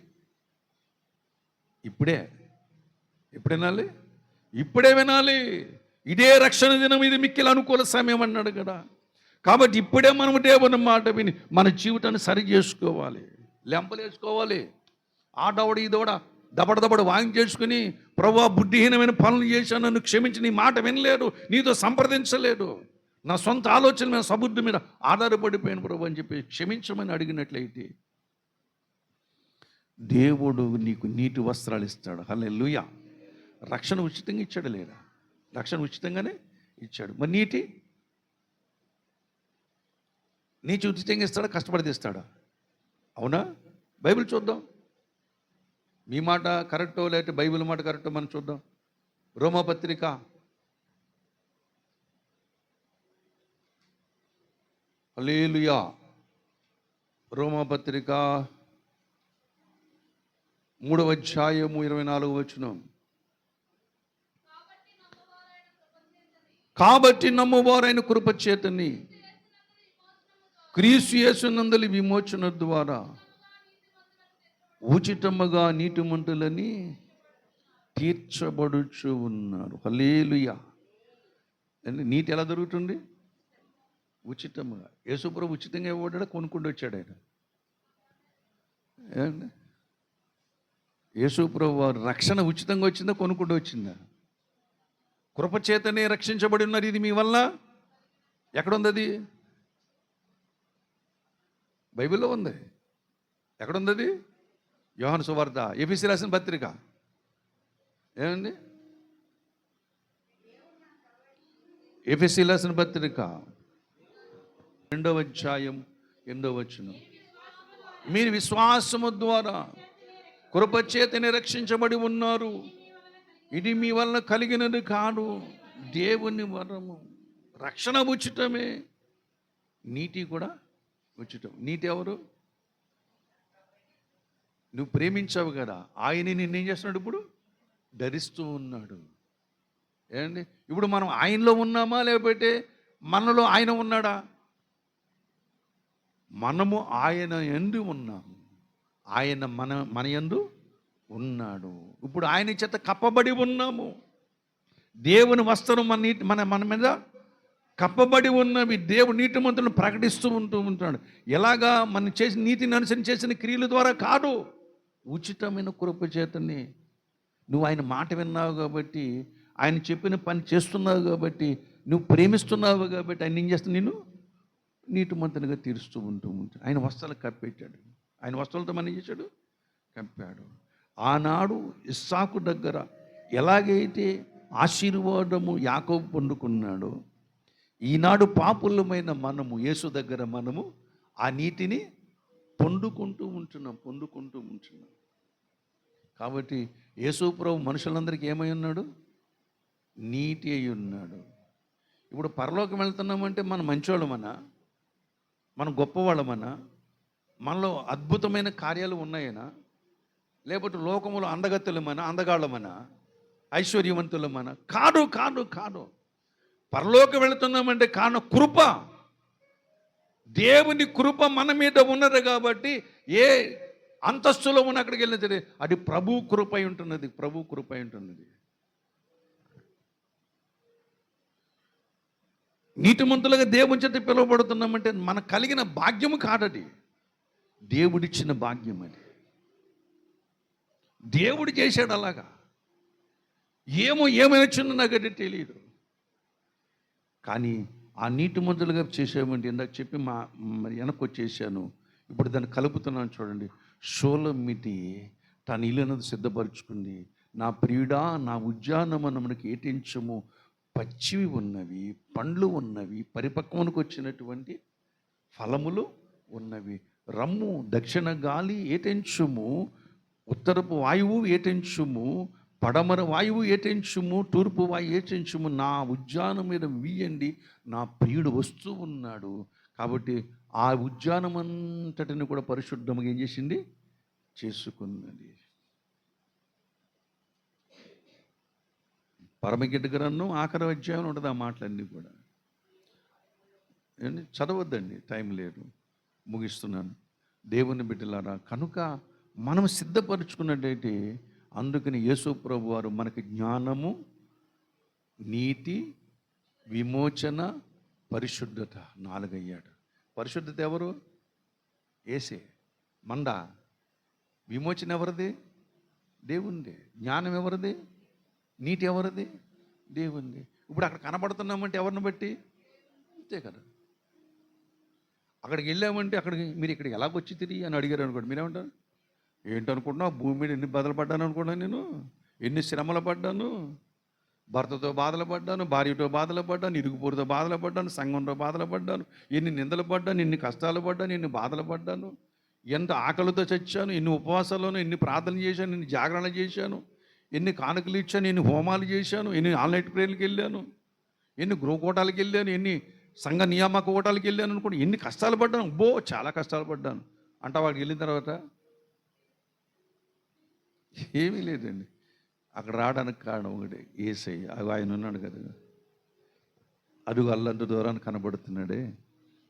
ఎప్పుడు వినాలి? ఇప్పుడే వినాలి. ఇదే రక్షణ దినం, ఇది మిక్కిలి అనుకూల సమయం అన్నాడు కదా. కాబట్టి ఇప్పుడే మనము దేవుని మాట విని మన జీవితాన్ని సరి చేసుకోవాలి, లెంపలేసుకోవాలి. ఆడవడ ఈదోడ దబడదబడ వాయించేసుకుని, ప్రభువా బుద్ధిహీనమైన పనులు చేశాను, నన్ను క్షమించి, నీ మాట వినలేదు, నీతో సంప్రదించలేదు, నా సొంత ఆలోచన మీద, సబుద్ధి మీద ఆధారపడిపోయాను ప్రభు అని చెప్పి క్షమించమని అడిగినట్లయితే దేవుడు నీకు నీటి వస్త్రాలు ఇస్తాడు. హల్లెలూయా. రక్షణ ఉచితంగా ఇచ్చాడు లేదా? రక్షణ ఉచితంగానే ఇచ్చాడు. మరి నీటి నీచి ఉచితంగా ఇస్తాడా, కష్టపడి తీస్తాడా? అవునా? బైబిల్ చూద్దాం. మీ మాట కరెక్టో లేకపోతే బైబిల్ మాట కరెక్టో మనం చూద్దాం. రోమాపత్రిక 3వ అధ్యాయము 24వ వచనం. కాబట్టి నమ్మువారైన కృపచేతని క్రీస్తు యేసునందలి విమోచన ద్వారా ఉచితముగా నీతిమంతులని తీర్చబడుచు ఉన్నారు. హల్లెలూయా. నీతి ఎలా దొరుకుతుంది? ఉచితముగా. యేసుప్రభు ఉచితంగా ఇవ్వబడ్డా, కొనుక్కుంటూ వచ్చాడు ఆయన. ఏమండి? యేసుప్రభు వారు రక్షణ ఉచితంగా వచ్చిందా, కొనుక్కుంటూ వచ్చిందా? కృపచేతనే రక్షించబడి ఉన్నారు. ఇది మీ వల్ల ఎక్కడుంది? అది బైబిల్లో ఉంది. ఎక్కడుంది అది? యోహాను సువార్త, ఎఫెసీ రాసిన పత్రిక. ఏమండి? ఎఫెసీ రాసిన పత్రిక 2వ అధ్యాయం 8వ వచనం. మీరు విశ్వాసము ద్వారా కృపచేతనే రక్షించబడి ఉన్నారు. ఇది మీ వల్ల కలిగినది కాదు, దేవుని వరము. రక్షణ ఉచితమే, నీతి కూడా ఉచితం. నీతి ఎవరు? నువ్వు ప్రేమించావు కదా, ఆయన నిన్నేం చేస్తున్నాడు? ఇప్పుడు ధరిస్తూ ఉన్నాడు. ఏమండి? ఇప్పుడు మనం ఆయనలో ఉన్నామా, లేకపోతే మనలో ఆయన ఉన్నాడా? మనము ఆయన యందు ఉన్నాము, ఆయన మన యందు ఉన్నాడు. ఇప్పుడు ఆయన చేత కప్పబడి ఉన్నాము. దేవుని వస్త్రం మన మీద కప్పబడి ఉన్నవి. దేవుడు నీతిమంతులను ప్రకటిస్తూ ఉంటాడు. ఎలాగా మనం చేసిన నీతిని అనుసరించి చేసిన క్రియల ద్వారా కాదు, ఉచితమైన కృప చేతని. నువ్వు ఆయన మాట విన్నావు కాబట్టి, ఆయన చెప్పిన పని చేస్తున్నావు కాబట్టి, నువ్వు ప్రేమిస్తున్నావు కాబట్టి ఆయన ఏం చేస్తాను? నేను నీతిమంతునిగా తీరుస్తూ ఉంటాడు. ఆయన వస్త్రాలు కప్పెట్టాడు. ఆయన వస్త్రాలతో మనం ఏం చేశాడు? కప్పాడు. ఆనాడు ఇస్సాకు దగ్గర ఎలాగైతే ఆశీర్వాదము యాకోబు పొందుకున్నాడో, ఈనాడు పాపులమైన మనము యేసు దగ్గర మనము ఆ నీతిని పొందుకుంటూ ఉంటున్నాం. కాబట్టి యేసు ప్రభు మనుషులందరికీ ఏమై ఉన్నాడు? నీతి అయి ఉన్నాడు. ఇప్పుడు పరలోకం వెళ్తున్నామంటే మనం మంచోళ్ళమనా, మనం గొప్పవాళ్ళమనా, మనలో అద్భుతమైన కార్యాలు ఉన్నాయనా, లేకపోతే లోకములో అందగత్తులమనా, అందగాళ్ళమనా, ఐశ్వర్యవంతులమనా? కాదు కాదు కాదు. పరలోకం వెళుతున్నామంటే కారణం కృప. దేవుని కృప మన మీద ఉన్నది కాబట్టి ఏ అంతస్తులో ఉన్న అక్కడికి వెళ్ళిన సరే అది ప్రభు కృప అయి ఉంటున్నది. ప్రభు కృప అయి ఉంటున్నది. నీతిమంతులుగా దేవుని చేత పిలువబడుతున్నామంటే మనకు కలిగిన భాగ్యము కాదది, దేవుడిచ్చిన భాగ్యం. అది దేవుడు చేశాడు అలాగా. ఏమైనా వచ్చిందో నాకైతే తెలియదు, కానీ ఆ నీతిమంతులుగా చేసామంటే ఇందాక చెప్పి వెనక్కి వచ్చేసాను. ఇప్పుడు దాన్ని కలుపుతున్నాను చూడండి. షోలమితి తన ఇల్లునది సిద్ధపరుచుకుంది. నా ప్రియుడా, నా ఉద్యానవనమునకు ఏటించము, పచ్చివి ఉన్నవి, పండ్లు ఉన్నవి, పరిపక్వమునకు వచ్చినటువంటి ఫలములు ఉన్నవి. రమ్ము, దక్షిణ గాలి ఏటెంచుము, ఉత్తరపు వాయువు ఏటెంచుము, పడమర వాయువు ఏటెంచుము, తూర్పు వాయువు ఏటెంచుము, నా ఉద్యానం మీద వీయండి, నా ప్రియుడు వస్తూ ఉన్నాడు. కాబట్టి ఆ ఉద్యానం అంతటిని కూడా పరిశుద్ధంగా ఏం చేసింది? చేసుకున్నది. పరమగీత గ్రంథం 6వ అధ్యాయం ఉంటుంది ఆ మాటలన్నీ కూడా. చదవద్దండి, టైం లేదు, ముగిస్తున్నాను. దేవుని బిడ్డలారా, కనుక మనం సిద్ధపరుచుకున్నట్టయితే, అందుకని యేసు ప్రభు వారు మనకి జ్ఞానము, నీతి, విమోచన, పరిశుద్ధత 4 అయ్యాడు. పరిశుద్ధత ఎవరు? యేసే. మంద. విమోచన ఎవరిది? దేవుంది. జ్ఞానం ఎవరిది? నీతి ఎవరిది? దేవుంది. ఇప్పుడు అక్కడ కనబడుతున్నామంటే ఎవరిని బట్టి? అంతే కదా. అక్కడికి వెళ్ళామంటే మీరు ఇక్కడికి ఎలాగొచ్చి తిరిగి అని అడిగారు అనుకోండి, మీరేమంటారు? ఏంటనుకుంటున్నావు? భూమి మీద ఎన్ని బదలు పడ్డాను అనుకున్నాను, నేను ఎన్ని శ్రమలు పడ్డాను, భర్తతో బాధలు పడ్డాను, భార్యతో బాధలు పడ్డాను, ఇరుగుపొరుతో బాధలు పడ్డాను, సంఘంతో బాధలు పడ్డాను, ఎన్ని నిందలు పడ్డాను, ఎన్ని కష్టాలు పడ్డాను, ఎన్ని బాధలు పడ్డాను, ఎంత ఆకలితో చచ్చాను, ఎన్ని ఉపవాసాలను, ఎన్ని ప్రార్థనలు చేశాను, ఎన్ని జాగరణలు చేశాను, ఎన్ని కానుకలు ఇచ్చాను, ఎన్ని హోమాలు చేశాను, ఎన్ని ఆన్లైన్ ప్రేయర్లకు వెళ్ళాను, ఎన్ని గృహకూటాలకు వెళ్ళాను, ఎన్ని సంఘ నియామక కూటాలకు వెళ్ళాను అనుకోండి, ఎన్ని కష్టాలు పడ్డాను, చాలా కష్టాలు పడ్డాను అంట. వాడికి వెళ్ళిన తర్వాత ఏమీ లేదండి. అక్కడ రావడానికి కారణం ఒకటి, యేసయ్య. ఆయన ఉన్నాడు కదా, అడుగు అల్లంత దూరాన్ని కనబడుతున్నాడే,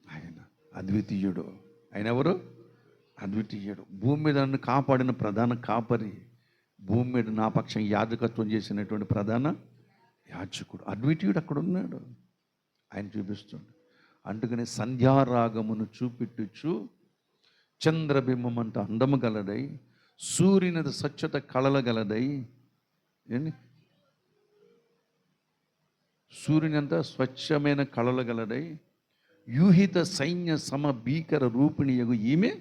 ఆయన అద్వితీయుడు. ఆయన ఎవరు? అద్వితీయుడు. భూమి మీద నన్ను కాపాడిన ప్రధాన కాపరి, భూమి మీద నా పక్షం యాజకత్వం చేసినటువంటి ప్రధాన యాజకుడు, అద్వితీయుడు అక్కడ ఉన్నాడు. ఆయన చూపిస్తుండు. అందుకనే సంధ్యారాగమును చూపిట్టుచు చంద్రబింబం అంత అందము గలదై, సూర్యుని స్వచ్ఛత కళలగలదై, ఏంటి సూర్యుని అంతా స్వచ్ఛమైన కళలగలదై, యూహిత సైన్య సమభీకర రూపిణియగు ఈమె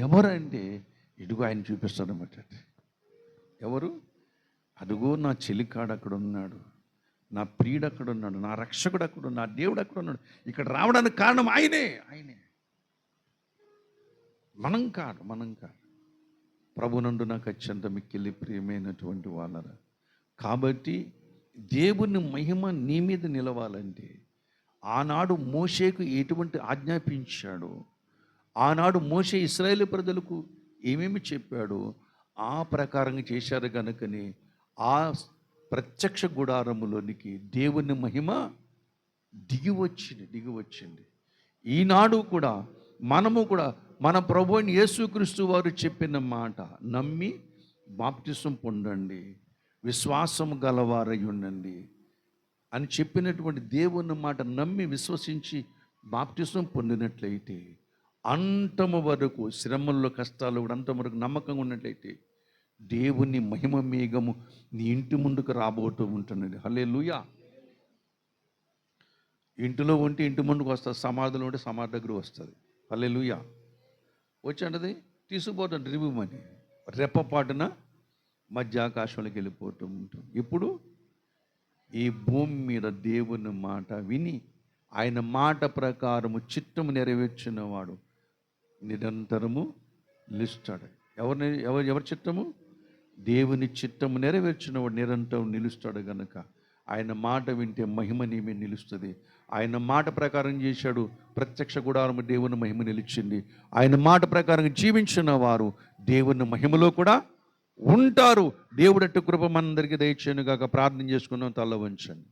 ఎవరంటే, ఇదిగో ఆయన చూపిస్తాడన్నమాట. ఎవరు? అదిగో నా చెలికాడు అక్కడ ఉన్నాడు, నా ప్రియుడు అక్కడ ఉన్నాడు, నా రక్షకుడు అక్కడ ఉన్నాడు, నా దేవుడు అక్కడ ఉన్నాడు. ఇక్కడ రావడానికి కారణం ఆయనే. మనం కాదు. ప్రభునందు నాకు అత్యంత మిక్కిలి ప్రియమైనటువంటి వాళ్ళరా, కాబట్టి దేవుని మహిమ నీ మీద నిలవాలంటే, ఆనాడు మోషేకు ఎటువంటి ఆజ్ఞాపించాడో, ఆనాడు మోషే ఇశ్రాయేలు ప్రజలకు ఏమేమి చెప్పాడో ఆ ప్రకారంగా చేశారు కనుకనే ఆ ప్రత్యక్ష గుడారములోనికి దేవుని మహిమ దిగి వచ్చింది. ఈనాడు కూడా మనము కూడా మన ప్రభువైన యేసుక్రీస్తు వారు చెప్పిన మాట నమ్మి బాప్తిసం పొందండి, విశ్వాసము గలవారై ఉండండి అని చెప్పినటువంటి దేవుని మాట నమ్మి విశ్వసించి బాప్తిసం పొందినట్లయితే, అంతము వరకు శ్రమల్లో కష్టాలు కూడా అంతము వరకు నమ్మకంగా ఉన్నట్లయితే, దేవుని మహిమ మేఘము నీ ఇంటి ముందుకు రాబోతూ ఉంటున్నది. హల్లెలూయా. ఇంటిలో ఉంటే ఇంటి ముందుకు వస్తుంది, సమాధిలో ఉంటే సమాధి దగ్గర వస్తుంది. హల్లెలూయా. వచ్చి అంటది తీసుకుపోతుంది రివ్యూమని, రెప్పపాటున మధ్యాకాశంలోకి వెళ్ళిపోతూ ఉంటుంది. ఇప్పుడు ఈ భూమి మీద దేవుని మాట విని ఆయన మాట ప్రకారము చిత్తము నెరవేర్చిన వాడు నిరంతరము నిలుస్తాడు. ఎవరి చిత్తము? దేవుని చిత్తము నెరవేర్చిన వాడు నిరంతరం నిలుస్తాడు గనుక ఆయన మాట వింటే మహిమ నీమే నిలుస్తుంది. ఆయన మాట ప్రకారం చేశాడు, ప్రత్యక్ష గుడారము దేవుని మహిమ నిలిచింది. ఆయన మాట ప్రకారం జీవించిన వారు దేవుని మహిమలో కూడా ఉంటారు. దేవుడట్టు కృప మనందరికీ దయచేయను గాక. ప్రార్థన చేసుకున్నాం, తల వంచండి.